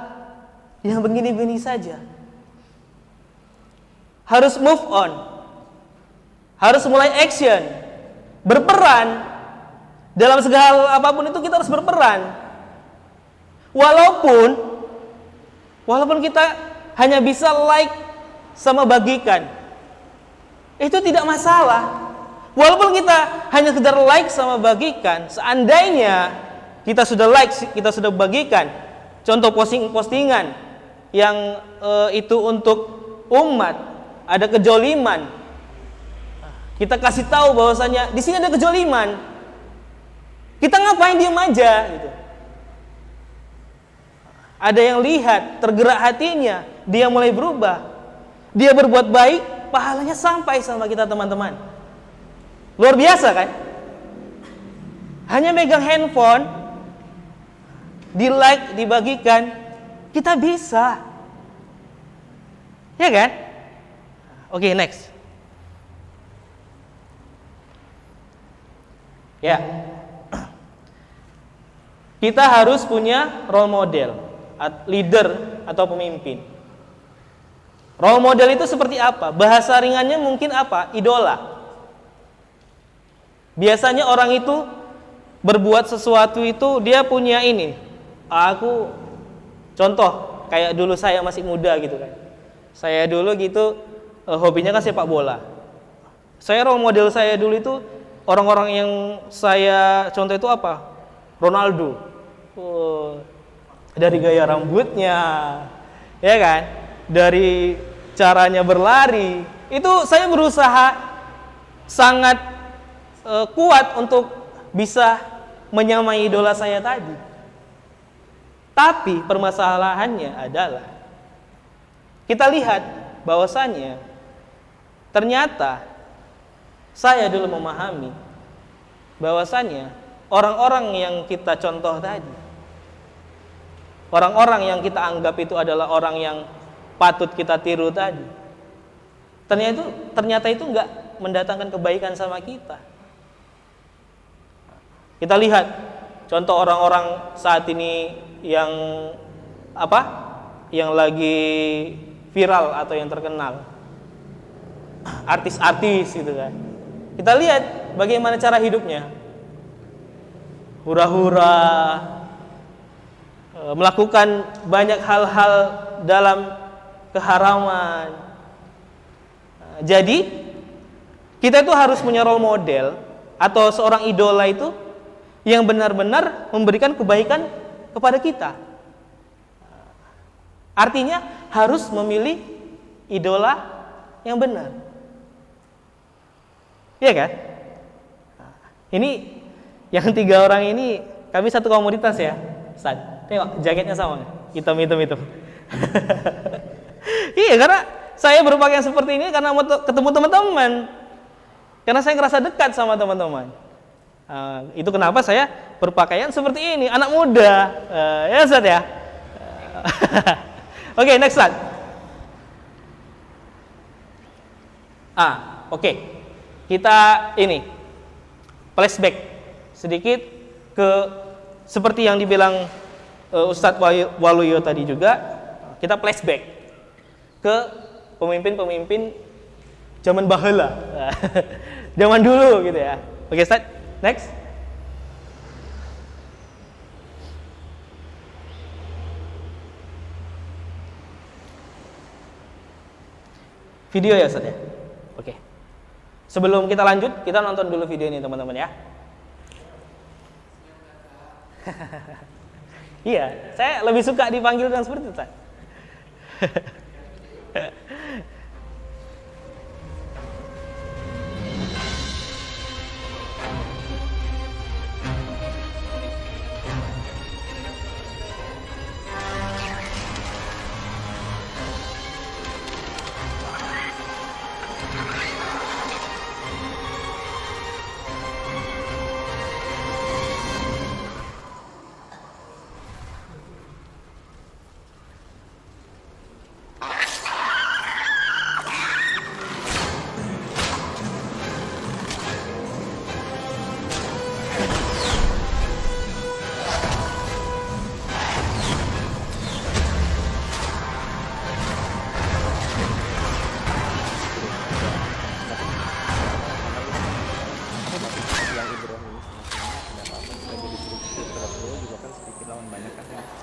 yang begini-begini saja. Harus move on, harus mulai action, berperan dalam segala hal apapun itu. Kita harus berperan, walaupun kita hanya bisa like sama bagikan, itu tidak masalah. Walaupun kita hanya sekedar like sama bagikan, seandainya kita sudah like, kita sudah bagikan, contoh postingan yang itu untuk umat, ada kejoliman, kita kasih tahu bahwasanya di sini ada kejoliman, kita ngapain diem aja gitu. Ada yang lihat, tergerak hatinya, dia mulai berubah, dia berbuat baik, pahalanya sampai sama kita teman-teman. Luar biasa kan? Hanya megang handphone, di like, dibagikan, kita bisa. Ya kan? Oke, next. Ya. Kita harus punya role model, leader atau pemimpin. Role model itu seperti apa? Bahasa ringannya mungkin apa? Idola. Biasanya orang itu berbuat sesuatu itu dia punya ini. Aku contoh kayak dulu saya masih muda gitu kan. Saya dulu gitu hobinya kan sepak bola. Saya role model saya dulu itu orang-orang yang saya contoh itu apa? Ronaldo. Dari gaya rambutnya, ya kan? Dari caranya berlari, itu saya berusaha sangat kuat untuk bisa menyamai idola saya tadi. Tapi permasalahannya adalah kita lihat bahwasannya ternyata saya dulu memahami bahwasannya orang-orang yang kita contoh tadi, orang-orang yang kita anggap itu adalah orang yang patut kita tiru tadi, ternyata itu enggak mendatangkan kebaikan sama kita. Kita lihat contoh orang-orang saat ini yang apa? Yang lagi viral atau yang terkenal. Artis-artis gitu kan. Kita lihat bagaimana cara hidupnya. Hura-hura, melakukan banyak hal-hal dalam keharaman. Jadi kita itu harus punya role model atau seorang idola itu yang benar-benar memberikan kebaikan kepada kita. Artinya harus memilih idola yang benar. Iya kan? Ini yang 3 orang ini kami satu komunitas ya. Ustaz, tengok jaketnya sama, hitam-hitam itu. Iya, karena saya berpakaian seperti ini karena mau ketemu teman-teman. Karena saya ngerasa dekat sama teman-teman. Itu kenapa saya berpakaian seperti ini, anak muda, ya Ustaz ya. Oke, next slide. Oke. Kita ini flashback sedikit ke seperti yang dibilang Ustadz Waluyo tadi juga. Kita flashback ke pemimpin-pemimpin zaman baheula. Zaman dulu gitu ya. Oke, Ustadz. Next. Video ya Ustaz ya? Oke. Sebelum kita lanjut, kita nonton dulu video ini teman-teman ya. Iya, saya lebih suka dipanggil dengan seperti itu Ustaz.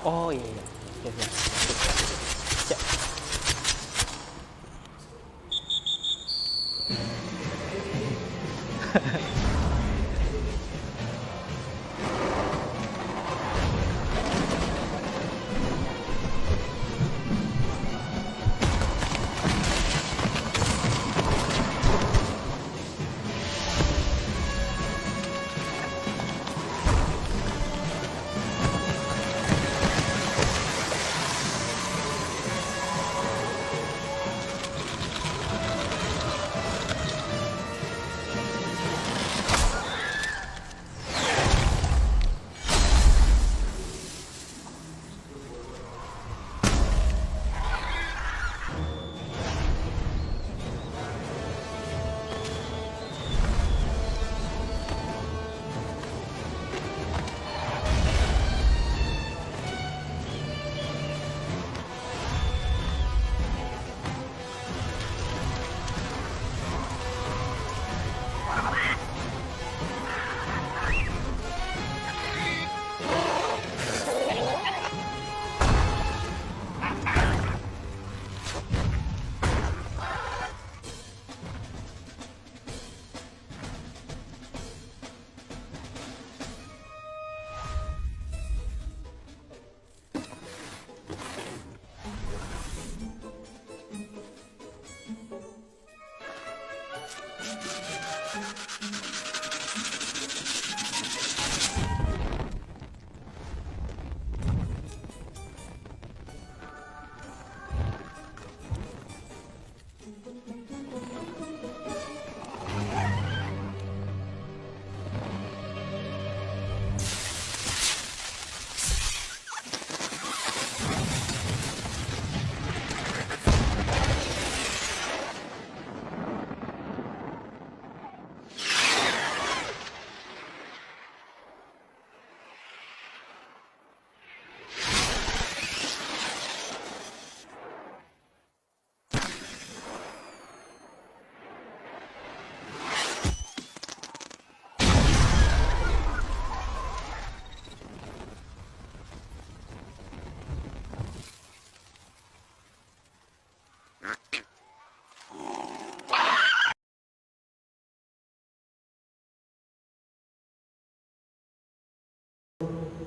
Oh iya iya. Ya, ya. Ya.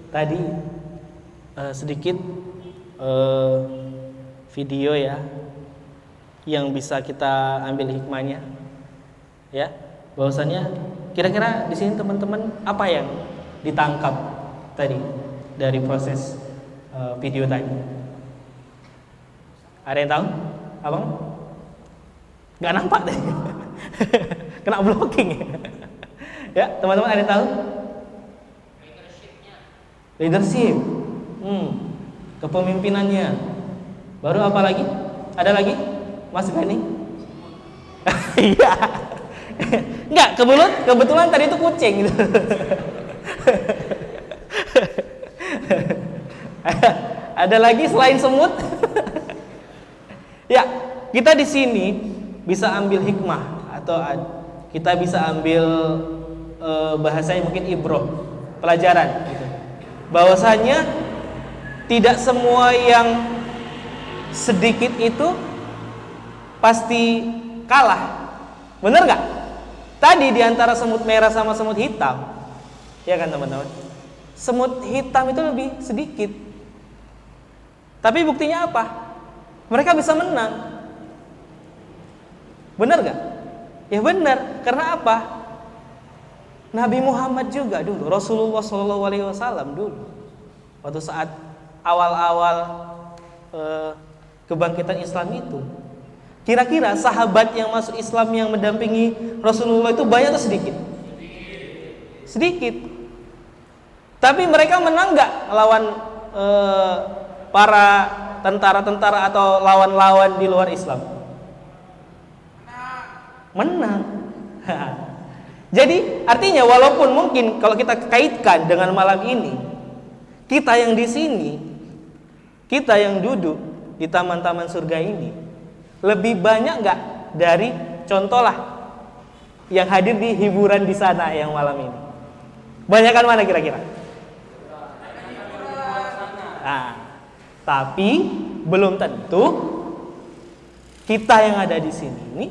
Tadi sedikit video ya yang bisa kita ambil hikmahnya, ya, bahwasannya kira-kira di sini teman-teman apa yang ditangkap tadi dari proses video tadi? Ada yang tahu, abang? Nggak nampak deh, kena blocking ya teman-teman, ada yang tahu? Leadership, kepemimpinannya. Baru apa lagi? Ada lagi? Mas Gani? Iya. Enggak, kebetulan tadi itu kucing gitu. Ada lagi selain semut? Ya, kita di sini bisa ambil hikmah atau kita bisa ambil bahasanya mungkin ibroh, pelajaran gitu. Bahwasanya tidak semua yang sedikit itu pasti kalah. Bener nggak? Tadi diantara semut merah sama semut hitam, ya kan teman-teman? Semut hitam itu lebih sedikit. Tapi buktinya apa? Mereka bisa menang. Bener nggak? Ya bener. Karena apa? Nabi Muhammad juga dulu, Rasulullah SAW dulu, waktu saat awal-awal kebangkitan Islam itu, kira-kira sahabat yang masuk Islam yang mendampingi Rasulullah itu banyak atau sedikit? Sedikit. Tapi mereka menang nggak lawan para tentara-tentara atau lawan-lawan di luar Islam? Menang. Jadi artinya walaupun mungkin kalau kita kaitkan dengan malam ini, kita yang di sini, kita yang duduk di taman-taman surga ini, lebih banyak nggak dari contohlah yang hadir di hiburan di sana yang malam ini? Banyakan mana kira-kira? Nah, tapi belum tentu kita yang ada di sini ini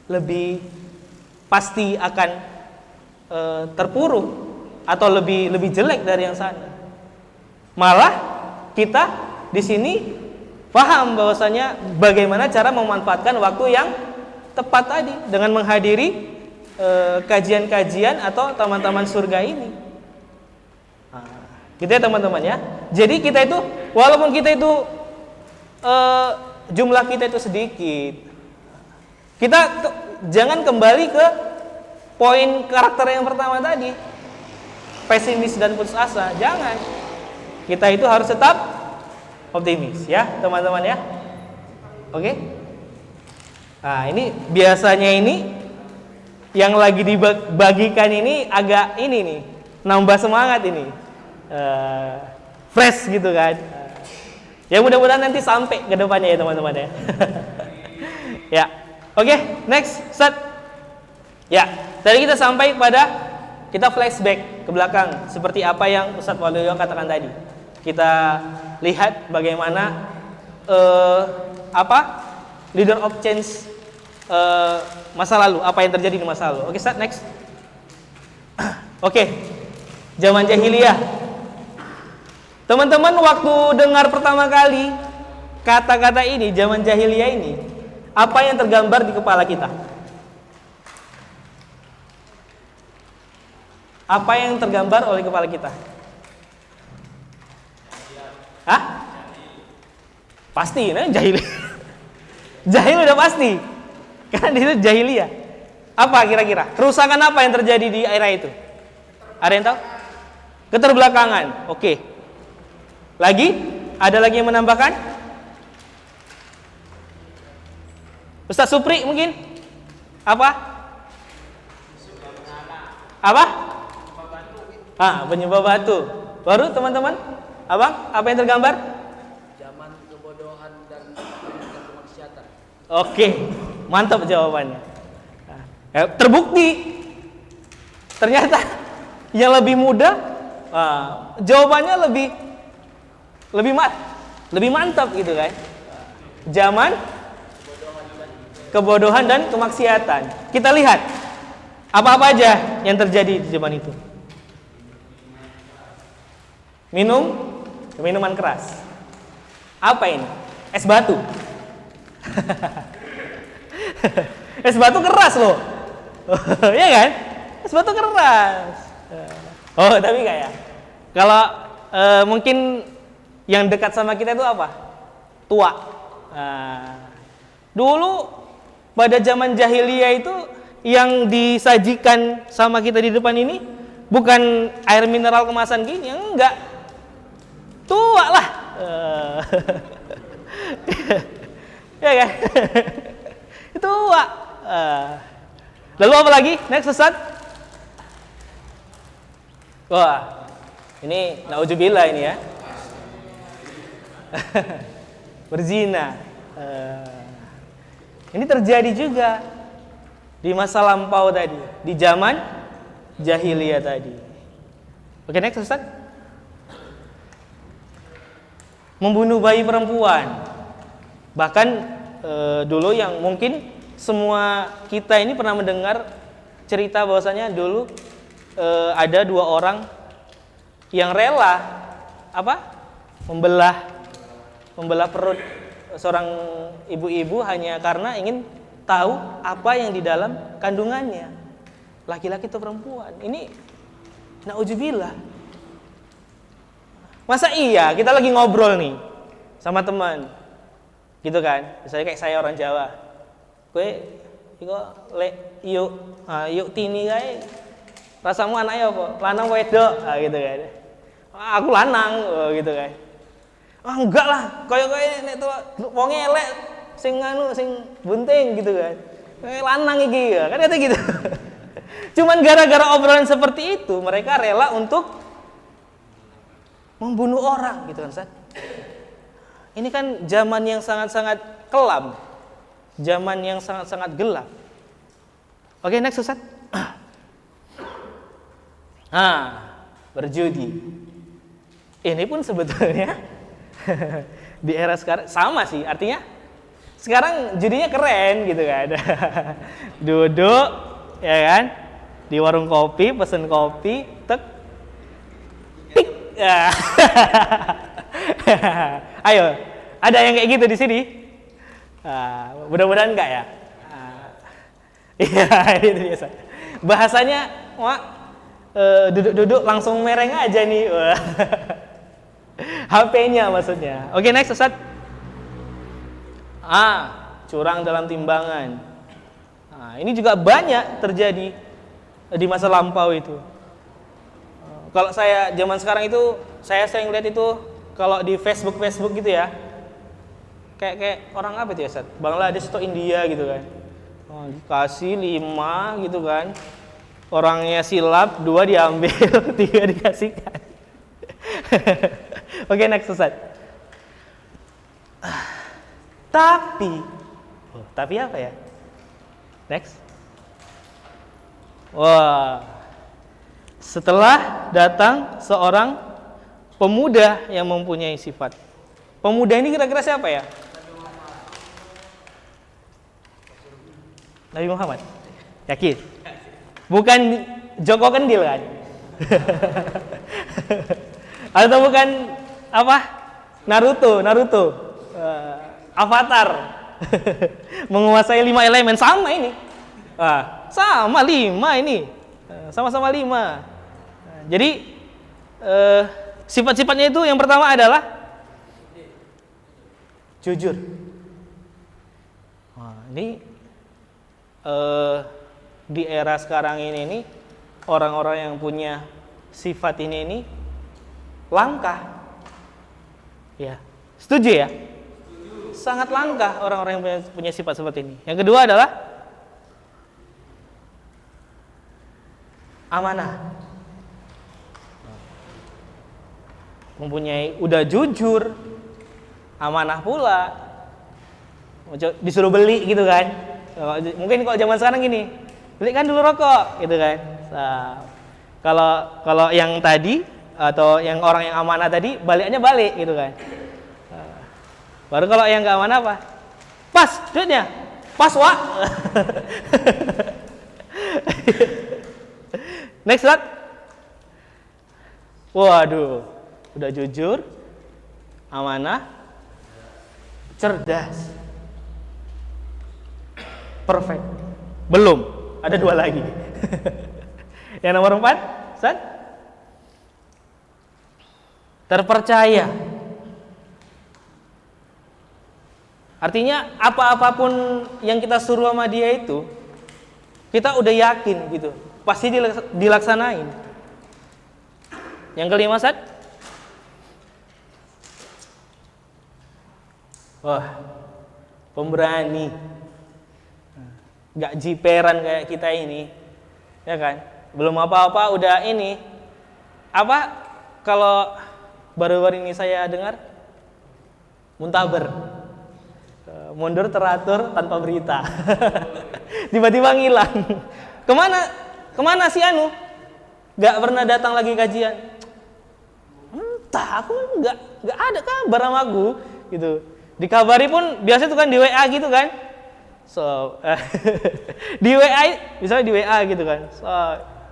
lebih pasti akan terpuruk atau lebih jelek dari yang sana. Malah kita di sini paham bahwasanya bagaimana cara memanfaatkan waktu yang tepat tadi dengan menghadiri kajian-kajian atau taman-taman surga ini. Gitu ya teman-teman ya. Jadi kita itu walaupun kita itu jumlah kita itu sedikit, kita jangan kembali ke poin karakter yang pertama tadi, pesimis dan putus asa. Jangan. Kita itu harus tetap optimis ya teman-teman ya. Oke. Nah ini biasanya ini yang lagi dibagikan ini agak ini nih, nambah semangat ini, fresh gitu kan. Ya mudah-mudahan nanti sampai ke depannya ya teman-teman ya. Ya, oke, next, set. Ya, tadi kita sampai pada kita flashback ke belakang seperti apa yang Ustadz Waluyo katakan tadi. Kita lihat bagaimana leader of change masa lalu, apa yang terjadi di masa lalu. Oke, start next. Oke, zaman jahiliyah. Teman-teman waktu dengar pertama kali kata-kata ini, zaman jahiliyah ini, apa yang tergambar di kepala kita? Apa yang tergambar oleh kepala kita? Hah? Pasti, nah jahiliyah. Jahil udah pasti. Karena di situ jahiliyah. Apa kira-kira? Kerusakan apa yang terjadi di era itu? Ada yang tahu? Keterbelakangan. Oke. Lagi? Ada lagi yang menambahkan? Ustaz Supri mungkin? Apa? Apa? Penyebab batu. Baru teman-teman? Abang, apa yang tergambar? Zaman kebodohan dan kemaksiatan. Oke, mantap jawabannya. Terbukti. Ternyata yang lebih muda, jawabannya lebih mantap gitu kan. Zaman kebodohan dan kemaksiatan. Kita lihat apa-apa aja yang terjadi di zaman itu. Minuman keras. Apa ini? Es batu. Es batu keras loh. Iya kan? Es batu keras. Oh, tapi kayak kalau mungkin yang dekat sama kita itu apa? Tua. Dulu pada zaman jahiliyah itu yang disajikan sama kita di depan ini bukan air mineral kemasan gini, enggak. Tua lah. Ya kan? Itu tua. Lalu apa lagi? Next Ustaz. Wah, ini naudzubillah ini ya. Berzina. Ini terjadi juga di masa lampau tadi, di zaman jahiliyah tadi. Oke, next Ustaz. Membunuh bayi perempuan. Bahkan dulu yang mungkin semua kita ini pernah mendengar cerita bahwasanya dulu ada 2 orang yang rela membelah perut seorang ibu-ibu hanya karena ingin tahu apa yang di dalam kandungannya, laki-laki atau perempuan. Ini naudzubillah. Masa iya kita lagi ngobrol nih sama teman, gitu kan? Misalnya kayak saya orang Jawa, gue yuk tini kae, rasamu anaknya apa? Lanang wedok, gitu kan? Aku lanang, gitu kan? Enggak lah, koyo nek tuh wong elek sing bunting gitu kan. Kayak lanang iki ya, kan kata gitu. Cuman gara-gara obrolan seperti itu, mereka rela untuk membunuh orang gitu kan, Ustaz. Ini kan zaman yang sangat-sangat kelam. Zaman yang sangat-sangat gelap. Oke, next Ustaz. Berjudi. Ini pun sebetulnya di era sekarang sama sih, artinya sekarang judinya keren gitu kan. Duduk ya kan? Di warung kopi, pesen kopi, tek, tik. Ya. Ayo, ada yang kayak gitu di sini? Mudah-mudahan enggak ya. Iya, itu biasa. Bahasanya, wah, duduk-duduk langsung mereng aja nih. HP-nya maksudnya. Oke, next Ustaz. Curang dalam timbangan. Ini juga banyak terjadi di masa lampau itu. Kalau saya zaman sekarang itu, saya sering lihat itu kalau di Facebook gitu ya. Kayak orang apa itu ya, Ustaz? Bangladesh atau India gitu kan. Dikasih 5 gitu kan. Orangnya silap, 2 diambil, 3 dikasihkan. Oke, next Ustaz. Tapi apa ya? Next. Wah. Setelah datang seorang pemuda yang mempunyai sifat. Pemuda ini kira-kira siapa ya? Nabi Muhammad. Yakin? Bukan Joko Kendil kan? Atau bukan apa? Naruto. Avatar. Menguasai 5 elemen, sama ini. Sama 5 ini. Sama-sama 5. Jadi sifat-sifatnya itu yang pertama adalah jujur. Ini di era sekarang ini orang-orang yang punya sifat ini langka. Ya, setuju ya? Sangat langka orang-orang yang punya sifat seperti ini. Yang kedua adalah amanah. Mempunyai, udah jujur, amanah pula. Disuruh beli gitu kan. Mungkin kalau zaman sekarang gini, belikan dulu rokok gitu kan. Kalau yang tadi atau yang orang yang amanah tadi, balikannya balik gitu kan. Baru kalau yang nggak amanah apa? Pas duitnya, pas Wak. Next slide. Waduh, udah jujur, amanah, cerdas, perfect. Belum, ada 2 lagi. Yang nomor 4, Ustaz? Terpercaya. Artinya apa-apapun yang kita suruh sama dia itu, kita udah yakin gitu, pasti dilaksanain. Yang kelima, Ustaz? Wah, pemberani. Gak jiperan kayak kita ini, ya kan? Belum apa-apa udah ini. Apa kalau baru-baru ini saya dengar muntaber, mundur teratur tanpa berita. Tiba-tiba ngilang. Kemana si Anu? Gak pernah datang lagi kajian. Entah, aku gak ada kabar sama aku gitu. Dikabari pun biasa tuh kan di WA gitu kan. So, di WA, misalnya di WA gitu kan. So,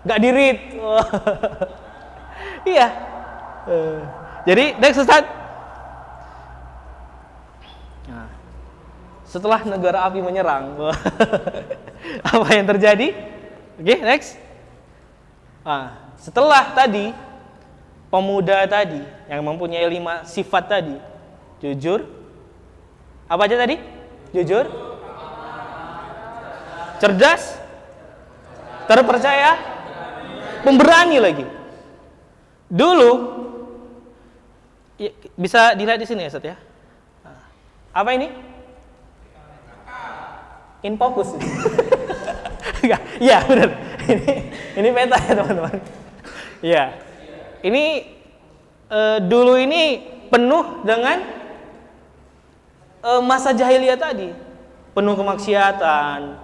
gak di-read. Iya. Jadi next Ustaz. Nah, setelah negara api menyerang, apa yang terjadi? Oke, next. Setelah tadi pemuda tadi yang mempunyai 5 sifat tadi, jujur. Apa aja tadi? Jujur, cerdas, terpercaya, pemberani lagi. Dulu bisa dilihat di sini ya, Ustaz ya. Apa ini? In focus. Iya, benar. Ini peta ya, teman-teman. Iya. Ini dulu ini penuh dengan masa jahiliyah tadi, penuh kemaksiatan.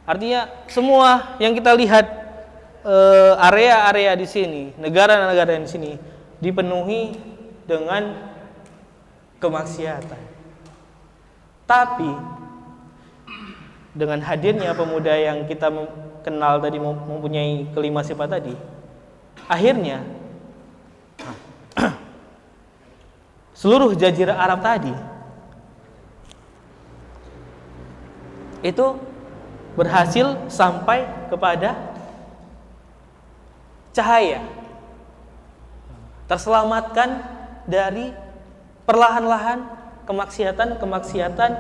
Artinya semua yang kita lihat area-area di sini, negara-negara di sini dipenuhi dengan kemaksiatan. Tapi dengan hadirnya pemuda yang kita kenal tadi, mempunyai kelima sifat tadi, akhirnya seluruh jazirah Arab tadi itu berhasil sampai kepada cahaya, terselamatkan dari perlahan-lahan kemaksiatan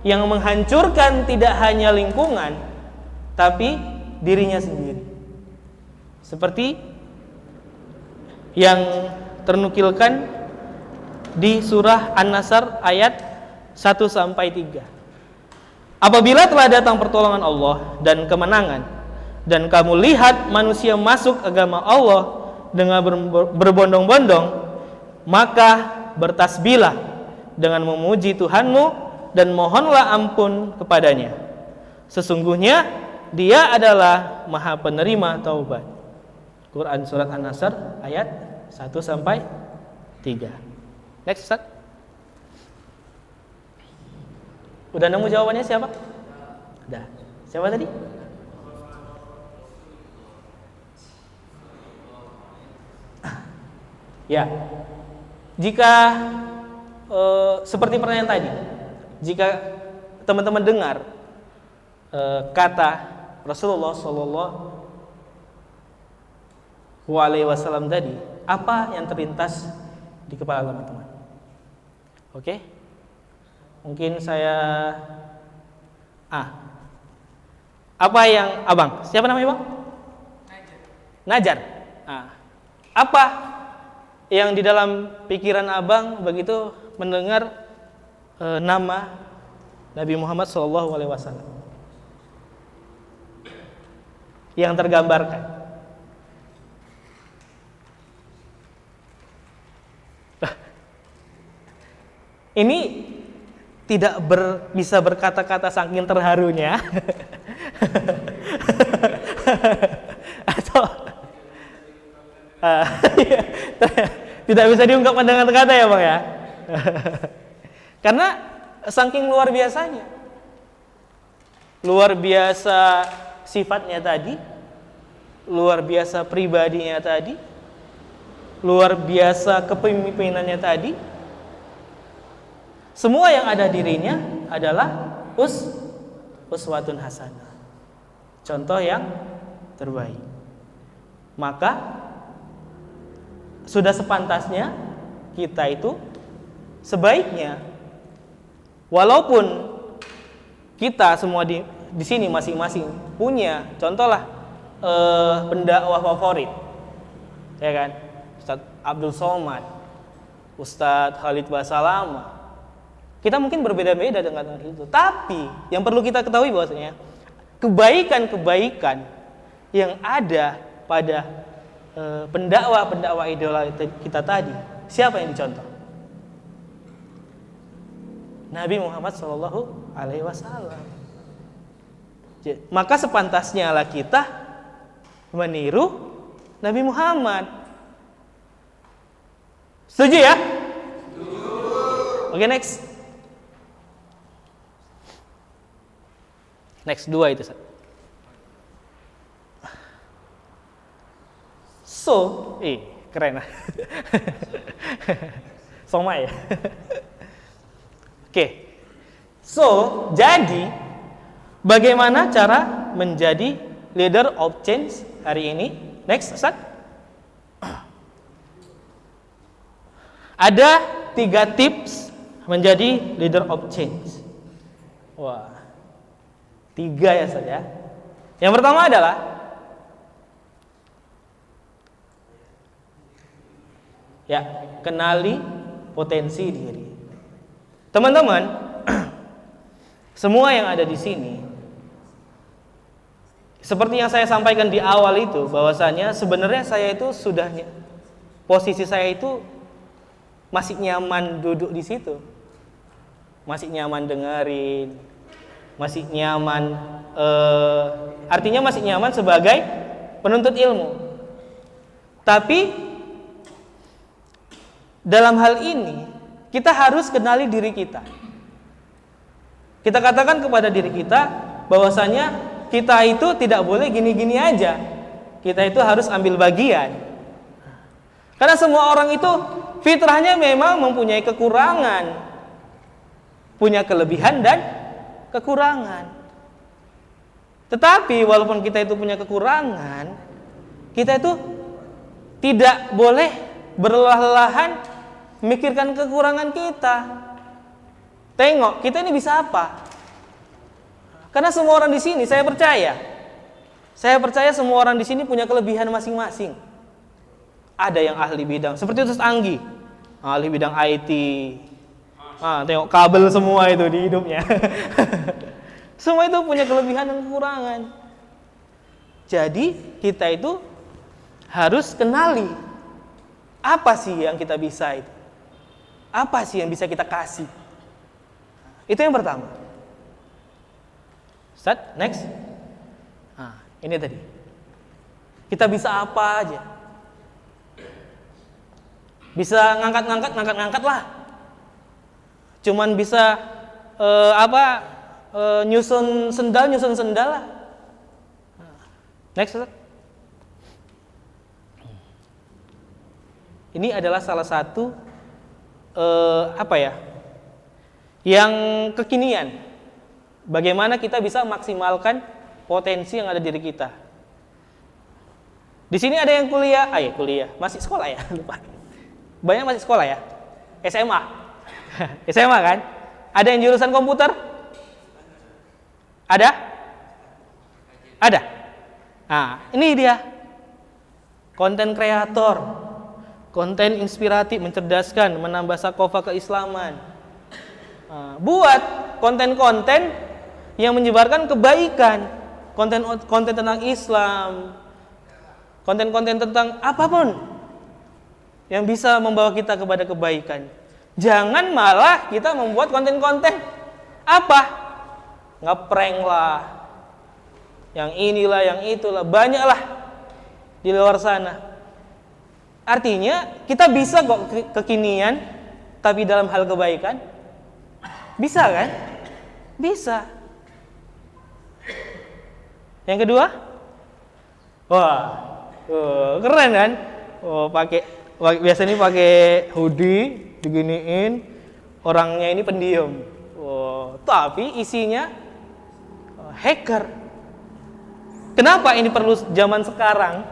yang menghancurkan tidak hanya lingkungan tapi dirinya sendiri, seperti yang ternukilkan di surah An-Nasr ayat 1-3. Apabila telah datang pertolongan Allah dan kemenangan, dan kamu lihat manusia masuk agama Allah dengan berbondong-bondong, maka bertasbihlah dengan memuji Tuhanmu dan mohonlah ampun kepadanya. Sesungguhnya Dia adalah Maha Penerima Taubat. Quran surat An-Nasr ayat 1-3. Next, Ustaz. Udah nemu jawabannya siapa? Udah. Siapa tadi? Ya. Jika seperti pertanyaan tadi, jika teman-teman dengar kata Rasulullah SAW tadi, apa yang terlintas di kepala teman-teman? Oke? Mungkin saya apa yang Abang? Siapa namanya, Bang? Najar. Apa yang di dalam pikiran Abang begitu mendengar nama Nabi Muhammad SAW yang tergambarkan? Ini tidak bisa berkata-kata saking terharunya atau tidak bisa diungkapkan dengan kata ya, Bang ya. Karena saking luar biasanya, luar biasa sifatnya tadi, luar biasa pribadinya tadi, luar biasa kepemimpinannya tadi. Semua yang ada dirinya adalah uswatun hasanah, contoh yang terbaik. Maka sudah sepantasnya kita itu sebaiknya, walaupun kita semua di sini masing-masing punya contohlah pendakwah favorit, ya kan? Ustadz Abdul Somad, Ustadz Khalid Basalamah. Kita mungkin berbeda-beda dengan itu, tapi yang perlu kita ketahui bahwasanya kebaikan-kebaikan yang ada pada pendakwa idola kita tadi, siapa yang dicontoh? Nabi Muhammad SAW. Maka sepantasnya lah kita meniru Nabi Muhammad. Setuju ya? Oke, next. Next 2 itu. So, keren lah. Somai ya. Oke. So, jadi bagaimana cara menjadi leader of change hari ini? Next, Ustaz. Ada 3 tips menjadi leader of change. Wah. 3 ya, Ustaz ya. Yang pertama adalah kenali potensi diri. Teman-teman, semua yang ada di sini, seperti yang saya sampaikan di awal itu, bahwasanya sebenarnya saya itu posisi saya itu masih nyaman duduk di situ, masih nyaman dengerin, masih nyaman, artinya masih nyaman sebagai penuntut ilmu. Tapi dalam hal ini kita harus kenali diri kita. Kita katakan kepada diri kita bahwasanya kita itu tidak boleh gini-gini aja. Kita itu harus ambil bagian. Karena semua orang itu fitrahnya memang mempunyai kekurangan, punya kelebihan dan kekurangan. Tetapi walaupun kita itu punya kekurangan, kita itu tidak boleh berlelah-lelahan memikirkan kekurangan kita. Tengok, kita ini bisa apa? Karena semua orang di sini, saya percaya semua orang di sini punya kelebihan masing-masing. Ada yang ahli bidang, seperti Ustaz Anggi, ahli bidang IT. Tengok kabel semua itu di hidupnya. Semua itu punya kelebihan dan kekurangan. Jadi kita itu harus kenali apa sih yang kita bisa itu. Apa sih yang bisa kita kasih. Itu yang pertama. Ustaz, next. Ini tadi. Kita bisa apa aja. Bisa ngangkat lah. Cuman bisa nyusun sendal lah. Next, Ustaz. Ini adalah salah satu yang kekinian. Bagaimana kita bisa maksimalkan potensi yang ada di diri kita. Di sini ada yang kuliah, masih sekolah ya, lupa. Banyak masih sekolah ya, SMA, SMA kan? Ada yang jurusan komputer? Ada? Ini dia, konten kreator, konten inspiratif, mencerdaskan, menambah sakofa keislaman. Buat konten-konten yang menyebarkan kebaikan, konten tentang Islam, konten-konten tentang apapun yang bisa membawa kita kepada kebaikan. Jangan malah kita membuat konten-konten ngeprank lah, yang inilah, yang itulah, banyaklah di luar sana. Artinya kita bisa kok kekinian, tapi dalam hal kebaikan. Bisa kan? Bisa. Yang kedua, keren kan? Biasanya pakai hoodie, diginiin, orangnya ini pendiam. Tapi isinya hacker. Kenapa ini perlu zaman sekarang?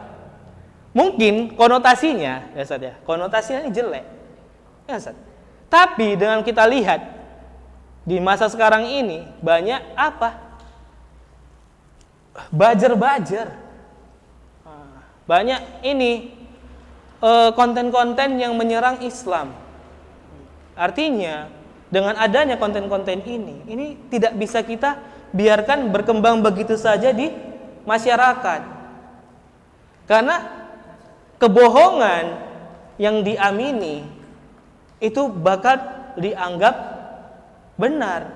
Mungkin konotasinya, ya Ustaz ya, konotasinya ini jelek, ya Ustaz. Tapi dengan kita lihat di masa sekarang ini banyak bajer-bajer, banyak ini konten-konten yang menyerang Islam. Artinya dengan adanya konten-konten ini tidak bisa kita biarkan berkembang begitu saja di masyarakat, karena kebohongan yang diamini itu bakal dianggap benar.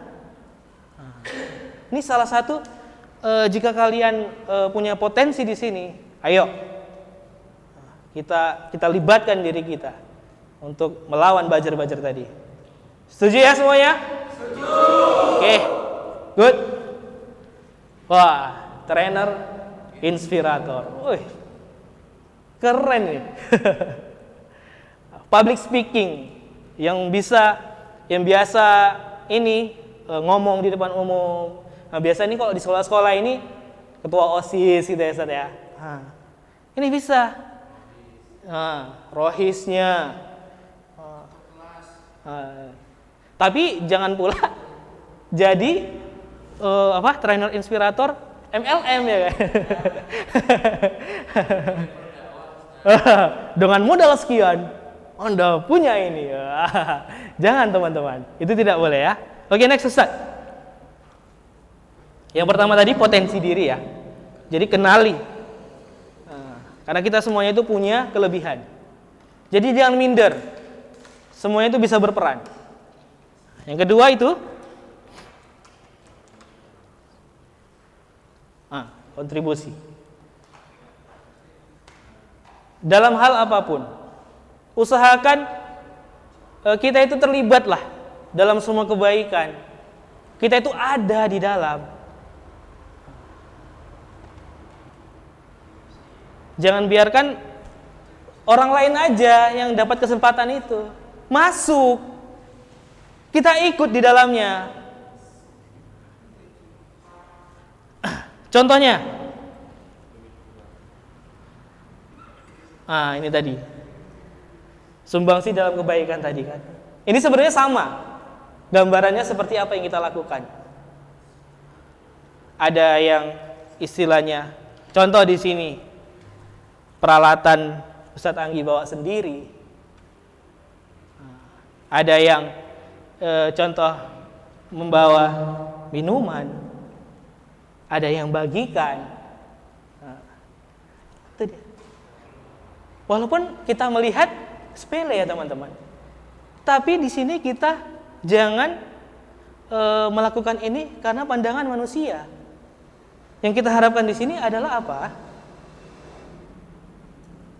Ini salah satu jika kalian punya potensi di sini, ayo kita libatkan diri kita untuk melawan bajer-bajer tadi. Setuju ya semuanya? Setuju. Oke, good. Wah, trainer inspirator. Wih, keren nih. Public speaking yang biasa ini ngomong di depan umum. Nah, biasa nih kalau di sekolah-sekolah ini ketua OSIS gitu ya, Ustaz ya. Ini bisa. Rohisnya. Tapi jangan pula jadi trainer inspirator MLM ya kan. Dengan modal sekian Anda punya ini. Jangan teman-teman, itu tidak boleh ya. Oke, next Ustaz. Yang pertama tadi potensi diri ya. Jadi kenali. Karena kita semuanya itu punya kelebihan. Jadi jangan minder. Semuanya itu bisa berperan. Yang kedua itu kontribusi. Dalam hal apapun, usahakan kita itu terlibatlah dalam semua kebaikan. Kita itu ada di dalam. Jangan biarkan orang lain aja yang dapat kesempatan itu. Masuk. Kita ikut di dalamnya. Contohnya. Ini tadi. Sumbangsi dalam kebaikan tadi kan. Ini sebenarnya sama. Gambarannya seperti apa yang kita lakukan. Ada yang istilahnya, contoh di sini, peralatan Ustadz Anggi bawa sendiri. Ada yang contoh membawa minuman. Ada yang bagikan. Itu dia. Walaupun kita melihat sepele ya teman-teman, tapi di sini kita jangan melakukan ini karena pandangan manusia. Yang kita harapkan di sini adalah apa?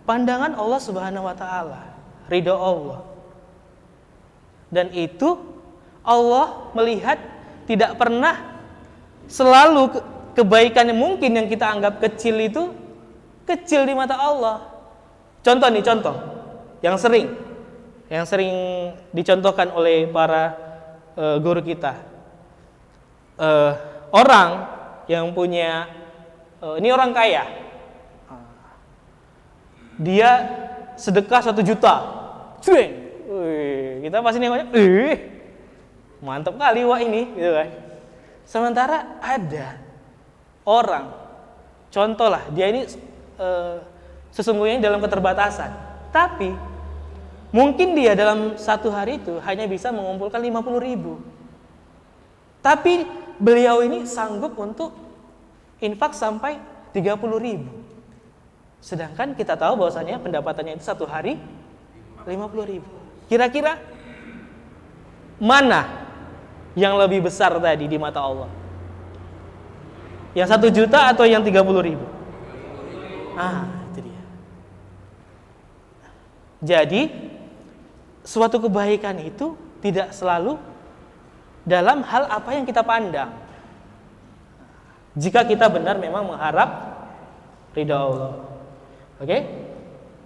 Pandangan Allah Subhanahu wa taala, ridho Allah. Dan itu Allah melihat tidak pernah selalu kebaikan yang mungkin yang kita anggap kecil itu kecil di mata Allah. Contoh yang sering dicontohkan oleh para guru kita. Orang yang punya ini orang kaya, dia sedekah 1 juta, kita pasti nengoknya, mantap kali wah ini, gitu kan. Sementara ada orang, contoh lah, dia ini sesungguhnya dalam keterbatasan, tapi mungkin dia dalam 1 hari itu hanya bisa mengumpulkan 50.000. Tapi beliau ini sanggup untuk infak sampai 30.000. Sedangkan kita tahu bahwasanya pendapatannya itu 1 hari 50.000. Kira-kira mana yang lebih besar tadi di mata Allah? Yang 1 juta atau yang 30.000? Itu dia. Jadi suatu kebaikan itu tidak selalu dalam hal apa yang kita pandang. Jika kita benar memang mengharap ridha Allah. Oke?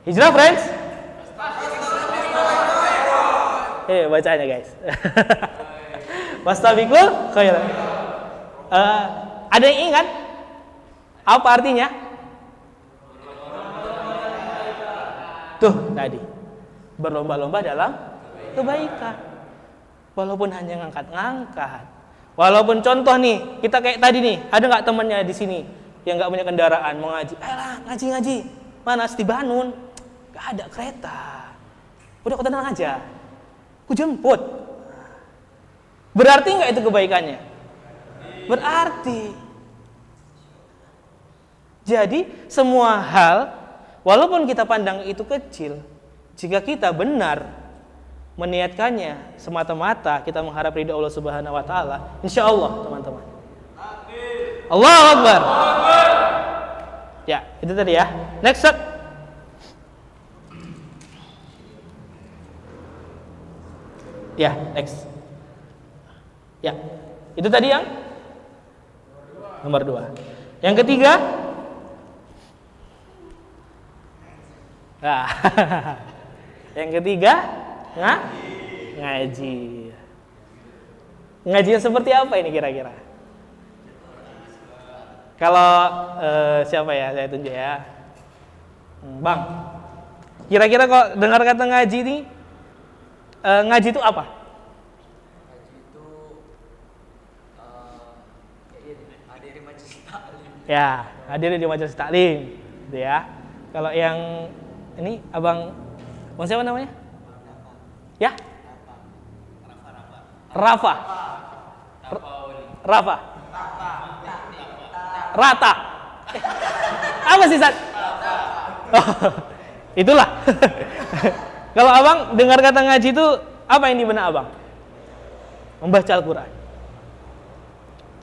Hijrah friends? Bacanya guys. Wastabiqul khairat. Ada yang ingat apa artinya? Tuh tadi, berlomba-lomba dalam kebaikan. Walaupun hanya ngangkat-ngangkat. Walaupun contoh nih, kita kayak tadi nih, ada nggak temannya di sini yang nggak punya kendaraan mau ngaji? Ayolah ngaji. Mana di Banun? Nggak ada kereta. Udah kau tenang aja. Ku jemput. Berarti nggak itu kebaikannya? Berarti. Jadi semua hal, walaupun kita pandang itu kecil, jika kita benar meniatkannya semata-mata kita mengharap ridha Allah Subhanahu wa taala, insyaallah teman-teman. Allahu Akbar. Ya, itu tadi ya. Next shot. Ya, next. Ya. Itu tadi yang nomor 2. Yang ketiga, yang ketiga ngaji. Ngaji yang seperti apa ini kira-kira? Kalau siapa ya, saya tunjuk ya. Bang, kira-kira kok dengar kata ngaji ini, ngaji itu apa? Hadir di majelis taklim. Ya, hadir di majelis taklim, gitu ya. Kalau yang ini abang siapa namanya? Ya? Rafa. Rata. Apa sih Sat? Itulah. Kalau abang dengar kata ngaji itu apa yang di benak abang? Membaca Al-Quran.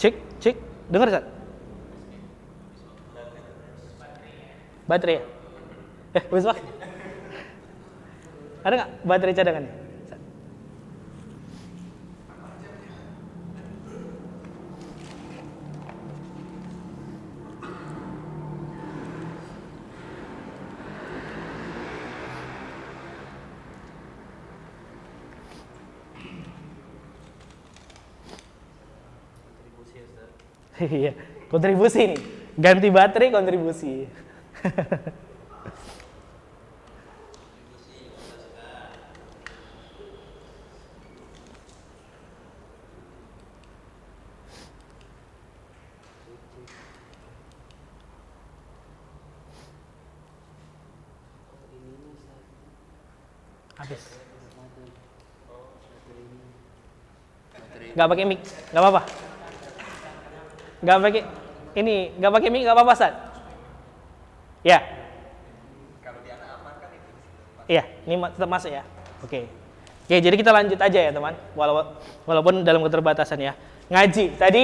Cek. Dengar Sat? Baterai ya? Habis pakai? Ada nggak baterai cadangan? Iya, kontribusi nih. Ganti baterai kontribusi. Habis. Nggak pakai mic, nggak apa-apa. Nggak pakai ini, nggak pakai mic, nggak apa-apa, Sat. Ya. Iya, ini tetap masuk ya. Oke. Oke, jadi kita lanjut aja ya, teman. Walaupun dalam keterbatasan ya. Ngaji. Tadi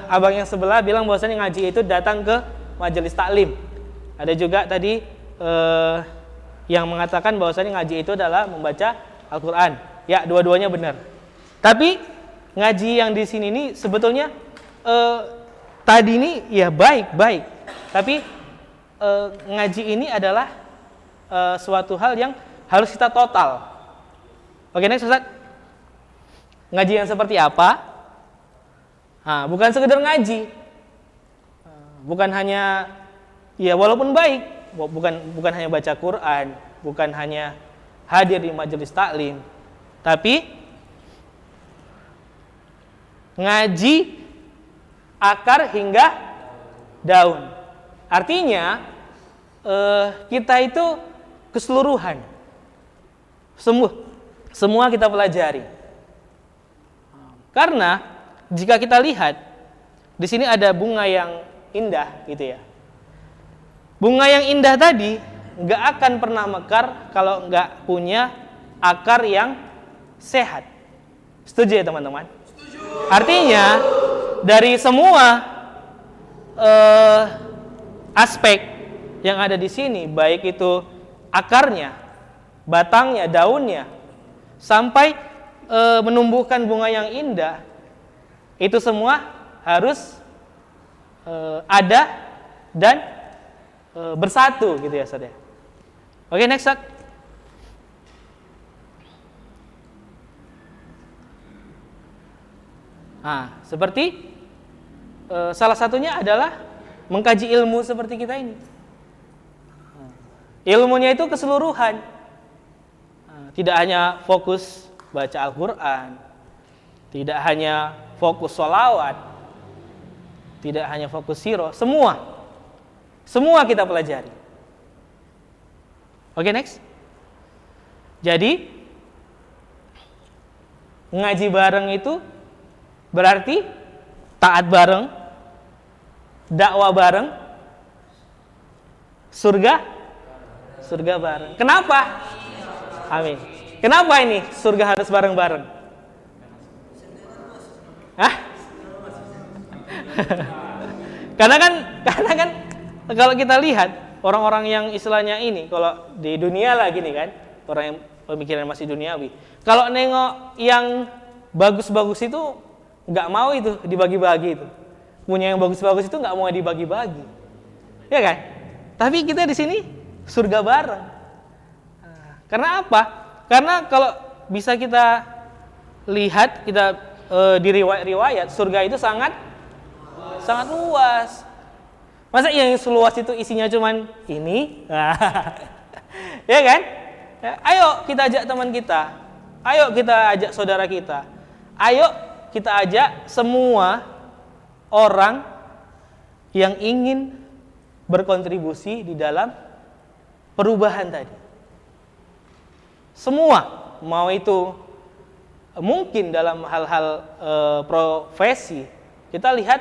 abang yang sebelah bilang bahwasanya ngaji itu datang ke majelis taklim. Ada juga tadi yang mengatakan bahwasanya ngaji itu adalah membaca Al-Qur'an. Ya, dua-duanya benar. Tapi ngaji yang di sini ini sebetulnya tadi ini ya baik. Tapi ngaji ini adalah suatu hal yang harus kita total. Oke, next Ustaz. Ngaji yang seperti apa? Nah, bukan sekedar ngaji. Bukan hanya ya walaupun baik, bukan hanya baca Quran, bukan hanya hadir di majelis taklim, tapi ngaji akar hingga daun. Artinya kita itu keseluruhan, semua kita pelajari. Karena jika kita lihat di sini ada bunga yang indah, gitu ya. Bunga yang indah tadi nggak akan pernah mekar kalau nggak punya akar yang sehat. Setuju ya teman-teman? Artinya dari semua aspek yang ada di sini, baik itu akarnya, batangnya, daunnya, sampai menumbuhkan bunga yang indah, itu semua harus ada dan bersatu gitu ya, Ustaz ya. Oke, next Ustaz. Nah, seperti salah satunya adalah mengkaji ilmu seperti kita ini. Ilmunya itu keseluruhan. Tidak hanya fokus baca Al-Quran, tidak hanya fokus sholawat, tidak hanya fokus sirah, semua kita pelajari. Oke, next. Jadi ngaji bareng itu berarti taat bareng, dakwah bareng, surga bareng. Kenapa? Amin. Kenapa ini surga harus bareng-bareng? Hah? Karena kan kalau kita lihat orang-orang yang istilahnya ini, kalau di dunia lah gini kan, orang yang pemikiran masih duniawi. Kalau nengok yang bagus-bagus itu nggak mau itu dibagi-bagi itu. Punya yang bagus-bagus itu nggak mau dibagi-bagi, ya kan? Tapi kita di sini surga bareng. Karena apa? Karena kalau bisa kita lihat, kita di riwayat-riwayat, surga itu sangat luas. Masa yang seluas itu isinya cuman ini? Ya kan? Ayo kita ajak teman kita. Ayo kita ajak saudara kita. Ayo kita ajak semua orang yang ingin berkontribusi di dalam perubahan tadi. Semua, mau itu mungkin dalam hal-hal profesi, kita lihat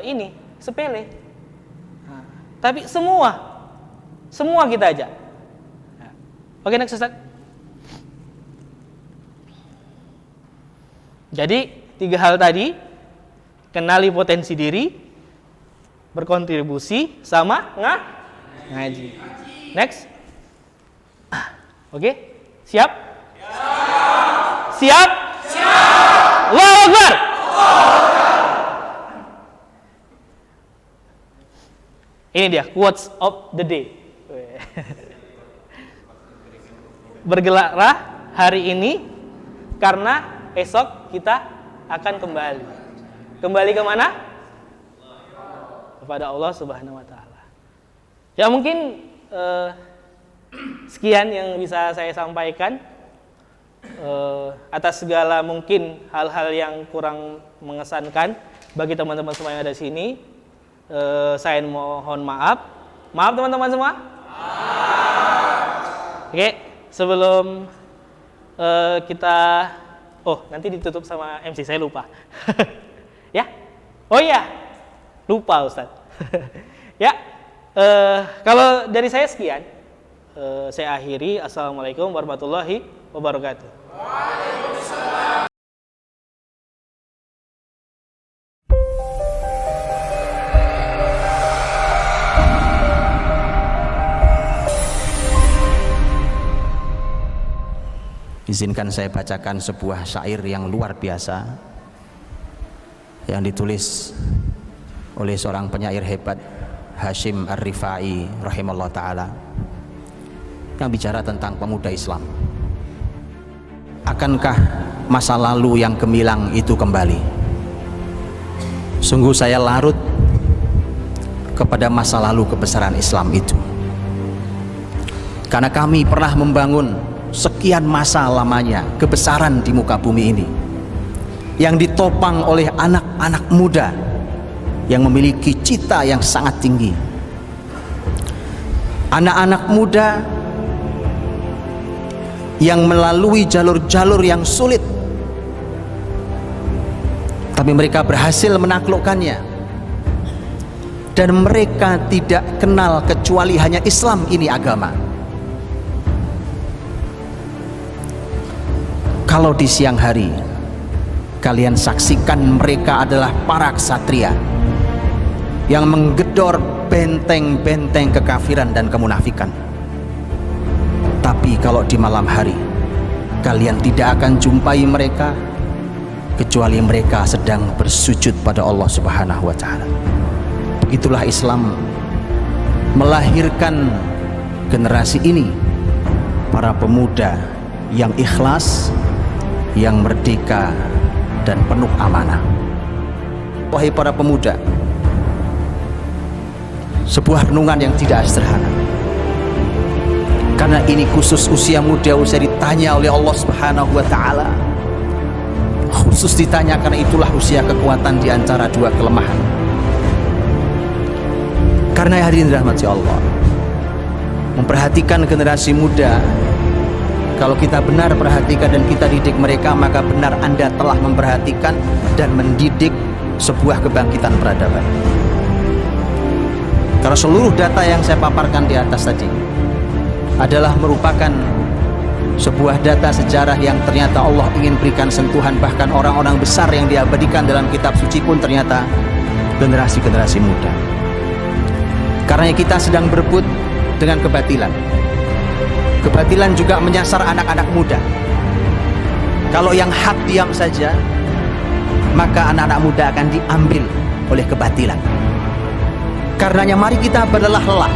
ini sepele. Tapi semua kita ajak. Oke, next Ustaz. Jadi 3 hal tadi, kenali potensi diri, berkontribusi, sama ngaji. Next. Oke, siap? Siap? Allahu Akbar. Ini dia quotes of the day. Bergeraklah hari ini karena esok kita akan kembali. kembali ke mana? Kepada Allah Subhanahu wa taala. Ya mungkin sekian yang bisa saya sampaikan. Atas segala mungkin hal-hal yang kurang mengesankan bagi teman-teman semua yang ada di sini, saya mohon maaf. Maaf teman-teman semua. Oke, sebelum kita, nanti ditutup sama MC, saya lupa. Ya, oh iya, lupa Ustadz. Ya, kalau dari saya sekian, saya akhiri. Assalamualaikum warahmatullahi wabarakatuh. Izinkan saya bacakan sebuah syair yang luar biasa yang ditulis oleh seorang penyair hebat, Hashim Ar-Rifai rahimahullah ta'ala, yang bicara tentang pemuda Islam. Akankah masa lalu yang gemilang itu kembali? Sungguh saya larut kepada masa lalu kebesaran Islam itu, karena kami pernah membangun sekian masa lamanya kebesaran di muka bumi ini, yang ditopang oleh anak-anak muda yang memiliki cita yang sangat tinggi. Anak-anak muda yang melalui jalur-jalur yang sulit, tapi mereka berhasil menaklukkannya, dan mereka tidak kenal kecuali hanya Islam ini agama. Kalau di siang hari kalian saksikan mereka adalah para ksatria yang menggedor benteng-benteng kekafiran dan kemunafikan, tapi kalau di malam hari kalian tidak akan jumpai mereka kecuali mereka sedang bersujud pada Allah Subhanahu wa taala. Begitulah Islam melahirkan generasi ini, para pemuda yang ikhlas, yang merdeka dan penuh amanah. Wahai para pemuda, sebuah renungan yang tidak sederhana, karena ini khusus usia muda, usia ditanya oleh Allah Subhanahu wa taala, khusus ditanya karena itulah usia kekuatan di antara dua kelemahan. Karena hadirin dirahmati Allah, memperhatikan generasi muda, kalau kita benar perhatikan dan kita didik mereka, maka benar Anda telah memperhatikan dan mendidik sebuah kebangkitan peradaban. Karena seluruh data yang saya paparkan di atas tadi adalah merupakan sebuah data sejarah yang ternyata Allah ingin berikan sentuhan. Bahkan orang-orang besar yang diabadikan dalam kitab suci pun ternyata generasi-generasi muda. Karena kita sedang berebut dengan kebatilan. Kebatilan juga menyasar anak-anak muda. Kalau yang hak diam saja, maka anak-anak muda akan diambil oleh kebatilan. Karenanya mari kita berlelah-lelah,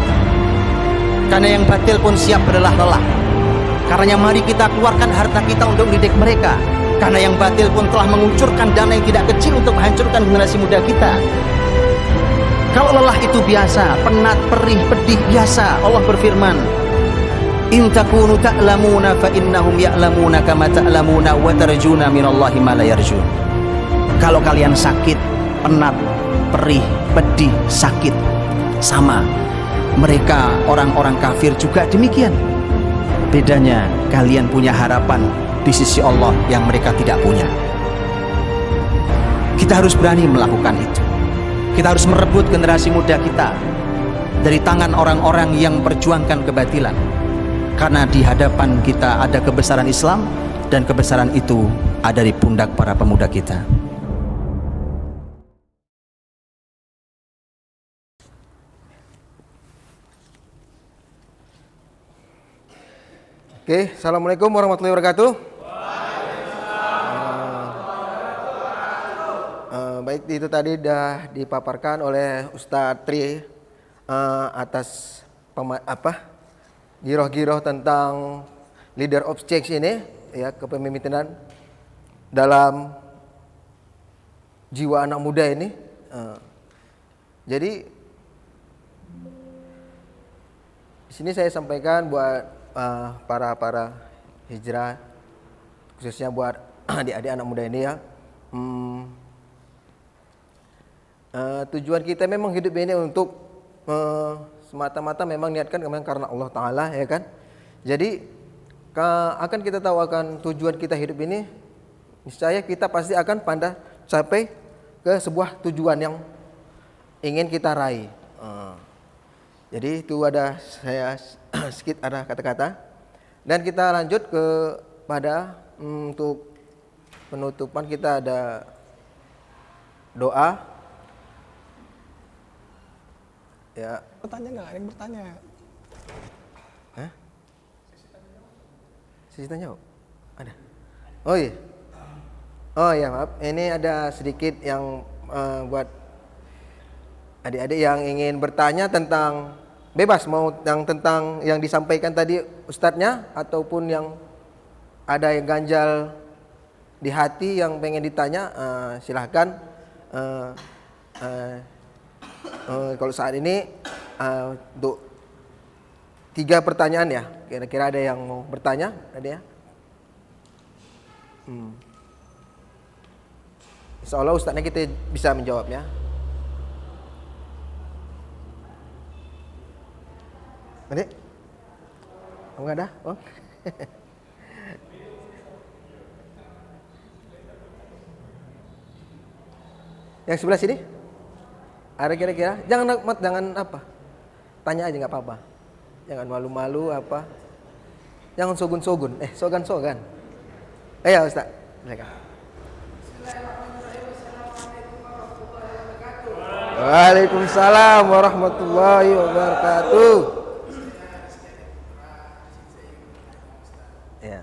karena yang batil pun siap berlelah-lelah. Karenanya mari kita keluarkan harta kita untuk mendidik mereka, karena yang batil pun telah menguncurkan dana yang tidak kecil untuk menghancurkan generasi muda kita. Kalau lelah itu biasa, penat, perih, pedih biasa, Allah berfirman, in takunu ta'lamuna fa innahum ya'lamuna kama ta'lamuna wa tarjuna minallahi ma la yarjun. Kalau kalian sakit, penat, perih, pedih, sakit, sama mereka orang-orang kafir juga demikian. Bedanya kalian punya harapan di sisi Allah yang mereka tidak punya. Kita harus berani melakukan itu. Kita harus merebut generasi muda kita dari tangan orang-orang yang perjuangkan kebatilan. Karena di hadapan kita ada kebesaran Islam, dan kebesaran itu ada di pundak para pemuda kita. Oke, assalamualaikum warahmatullahi wabarakatuh. Baik, itu tadi sudah dipaparkan oleh Ustadz Tri atas giroh-giroh tentang leader of change ini, ya, kepemimpinan dalam jiwa anak muda ini. Jadi di sini saya sampaikan buat para hijrah, khususnya buat adik-adik anak muda ini ya. Tujuan kita memang hidup ini untuk semata-mata memang niatkan memang karena Allah Ta'ala, ya kan. Jadi akan kita tahu akan tujuan kita hidup ini, niscaya kita pasti akan pada sampai ke sebuah tujuan yang ingin kita raih. Jadi itu ada saya sedikit ada kata-kata, dan kita lanjut pada untuk penutupan kita ada doa. Ya. Bertanya nggak? Ada yang bertanya? Hah? Sisi tanya jawab? Ada? Oh iya. Oh iya, maaf. Ini ada sedikit yang buat adik-adik yang ingin bertanya tentang, bebas mau yang tentang yang disampaikan tadi ustadznya, ataupun yang ada yang ganjal di hati yang pengen ditanya, silahkan. Kalau saat ini untuk 3 pertanyaan ya, kira-kira ada yang mau bertanya, ada ya? Insya Allah ustadznya kita bisa menjawabnya. Adik? Kamu nggak ada? Oh. Yang sebelah sini? Ada kira-kira? Jangan apa? Tanya aja nggak apa-apa. Jangan malu-malu apa. Jangan sogun-sogun. Sogan-sogan. Ya Ustaz. Silakan. Waalaikumsalam warahmatullahi wabarakatuh. Ya.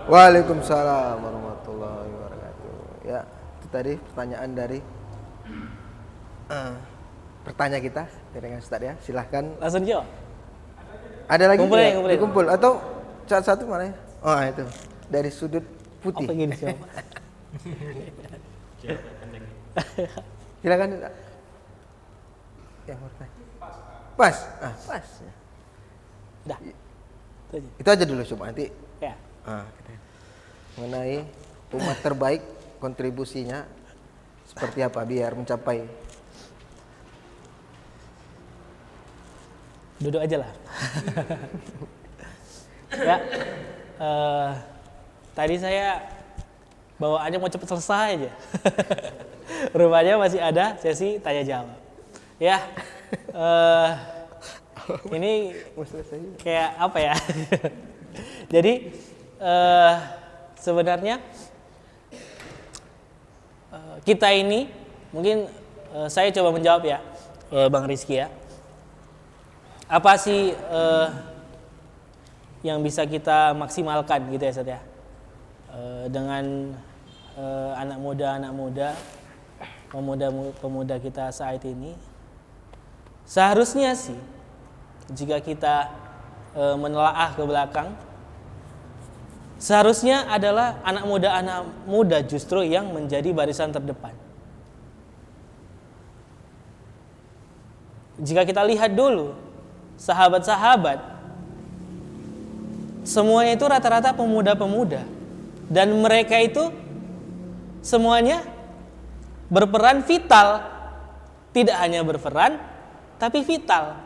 Waalaikumsalam warahmatullahi wabarakatuh. Ya, itu tadi pertanyaan dari pertanya kita dengan Ustaz ya. Silahkan. Langsung jawab. Ada lagi? Kumpulin. Kumpul atau satu mana ya? Oh, itu dari sudut putih. Apa gini siapa? Silakan. Yang bertanya. Pas. Pas. Dah. Itu aja dulu coba nanti. Ya. Mengenai umat terbaik, kontribusinya seperti apa biar mencapai. Duduk aja lah. Ya. Tadi saya bawaannya mau cepet selesai aja. Rupanya masih ada sesi tanya jawab. Ya. Ini kayak apa ya? Jadi sebenarnya kita ini mungkin saya coba menjawab ya, Bang Rizky ya. Apa sih yang bisa kita maksimalkan gitu ya Ustaz ya, dengan anak muda, pemuda kita saat ini. Seharusnya sih jika kita menelaah ke belakang, seharusnya adalah anak muda justru yang menjadi barisan terdepan. jika kita lihat dulu sahabat-sahabat, semuanya itu rata-rata pemuda-pemuda, dan mereka itu semuanya berperan vital, tidak hanya berperan tapi vital.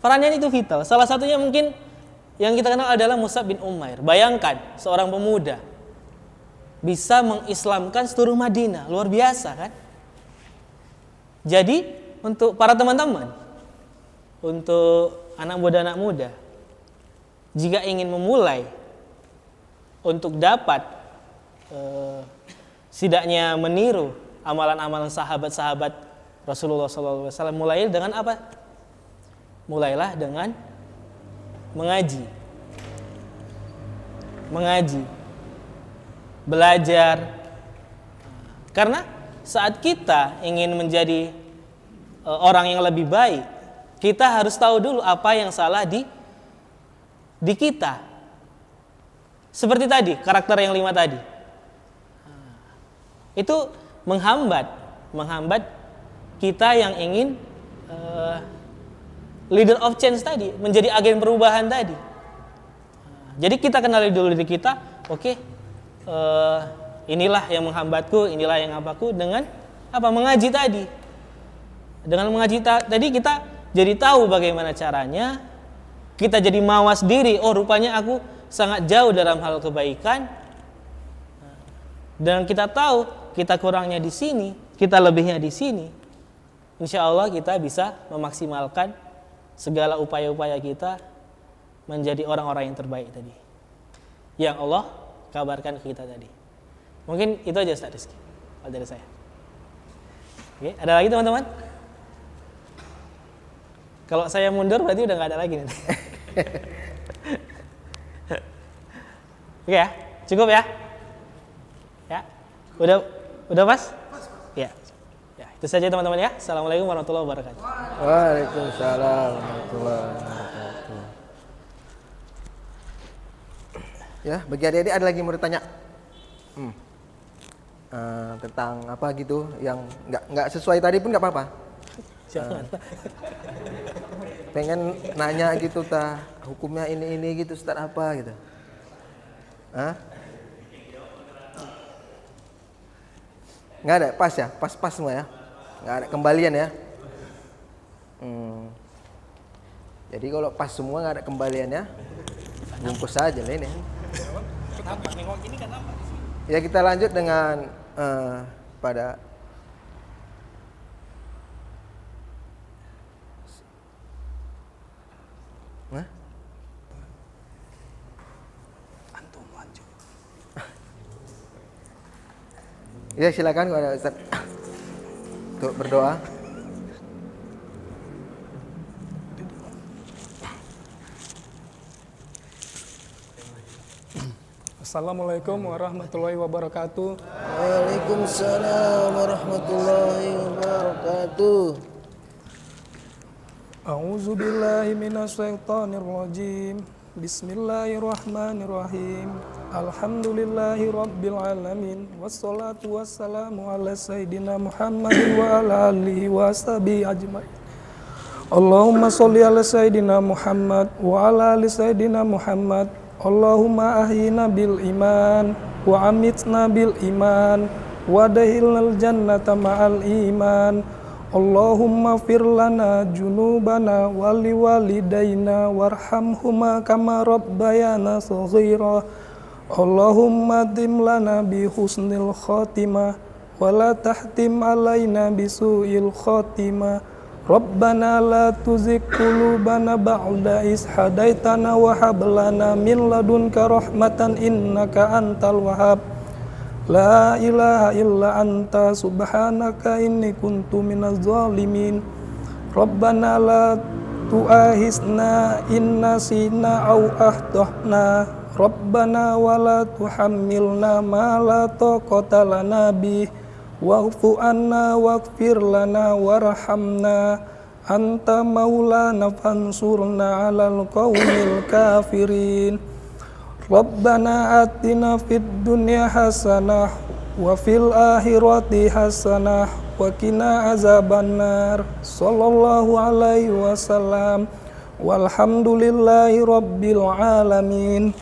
Perannya itu vital. Salah satunya mungkin yang kita kenal adalah Mus'ab bin Umair. Bayangkan seorang pemuda bisa mengislamkan seluruh Madinah, luar biasa kan? Jadi untuk para teman-teman, untuk anak muda, jika ingin memulai untuk dapat setidaknya meniru amalan-amalan sahabat-sahabat Rasulullah SAW, mulai dengan apa? Mulailah dengan mengaji, belajar. Karena saat kita ingin menjadi orang yang lebih baik, kita harus tahu dulu apa yang salah di kita. Seperti tadi, karakter yang 5 tadi. Itu menghambat kita yang ingin leader of change tadi, menjadi agen perubahan tadi. Jadi kita kenali dulu diri kita, oke, inilah yang menghambatku, inilah yang apaku, dengan apa? Mengaji tadi. Dengan mengaji tadi kita jadi tahu bagaimana caranya, kita jadi mawas diri, oh rupanya aku sangat jauh dalam hal kebaikan. Dan kita tahu kita kurangnya di sini, kita lebihnya di sini. Insya Allah kita bisa memaksimalkan segala upaya-upaya kita menjadi orang-orang yang terbaik tadi, yang Allah kabarkan ke kita tadi. Mungkin itu aja Ustaz Rizky dari saya. Oke, ada lagi teman-teman? Kalau saya mundur berarti udah nggak ada lagi nanti. Oke ya, cukup ya? Ya, udah pas? Ya. Itu saja teman-teman ya. Assalamualaikum warahmatullahi wabarakatuh. Waalaikumsalam warahmatullahi wabarakatuh. Ya, bagi adik-adik ada lagi mau ditanya? Tentang apa gitu yang nggak sesuai tadi pun nggak apa-apa. Jangan. Pengen nanya gitu, hukumnya ini gitu, Ustaz apa gitu? Nggak ada, pas ya, pas semua ya. Nggak ada kembalian ya. Jadi kalau pas semua nggak ada kembaliannya, bungkus saja lah ini. Ya kita lanjut dengan pada Antum lanjut. Ya silakan kepada Ustaz untuk berdoa. Assalamualaikum warahmatullahi wabarakatuh. Waalaikumsalam warahmatullahi wabarakatuh. A'udzu billahi minasyaitonir rajim. Bismillahirrahmanirrahim. Alhamdulillahi rabbil alamin. Wassalatu wassalamu ala sayyidina Muhammadin wa ala alihi washabihi ajmain. Allahumma sholli ala sayyidina Muhammad wa ala ali sayyidina Muhammad. Allahumma ahyina bil iman wa amitna bil iman wa dahilnal jannata ma'al iman. Allahumma fir lana junubana wa liwalidayna warhamhuma kama rabbayana shaghira. Allahumma tim lana bi husnil khatimah wa la tahtim alaina bi su'il khatimah. Rabbana la tuzigh qulubana ba'da idh hadaitana wa hab lana min ladunka rahmatan innaka antal wahhab. La ilaha illa anta subhanaka inni kuntu minaz zalimin. Rabbana la tu'akhizna in nasina aw akhtana. Rabbana wa la tuhammilna ma la taqata lana bih. Wa'fu anna waghfir lana warhamna anta maulana fansurna 'alal qaumil kafirin. Rabbana atina fid dunya hasanah wa fil akhirati hasanah wa qina azabannar. Sallallahu alaihi wasallam. Walhamdulillahi rabbil alamin.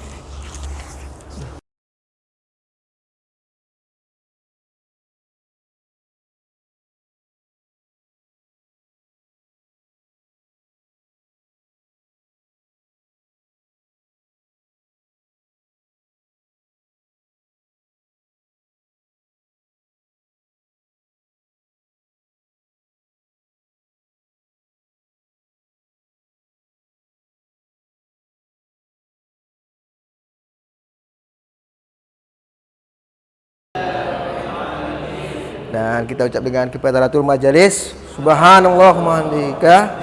Dan kita ucap dengan kifaratul majalis. Subhanallah wa bihamdika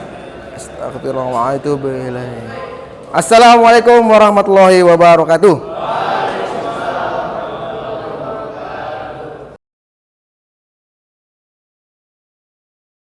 astaghfirullah wa atubu ilaih. Assalamualaikum warahmatullahi wabarakatuh.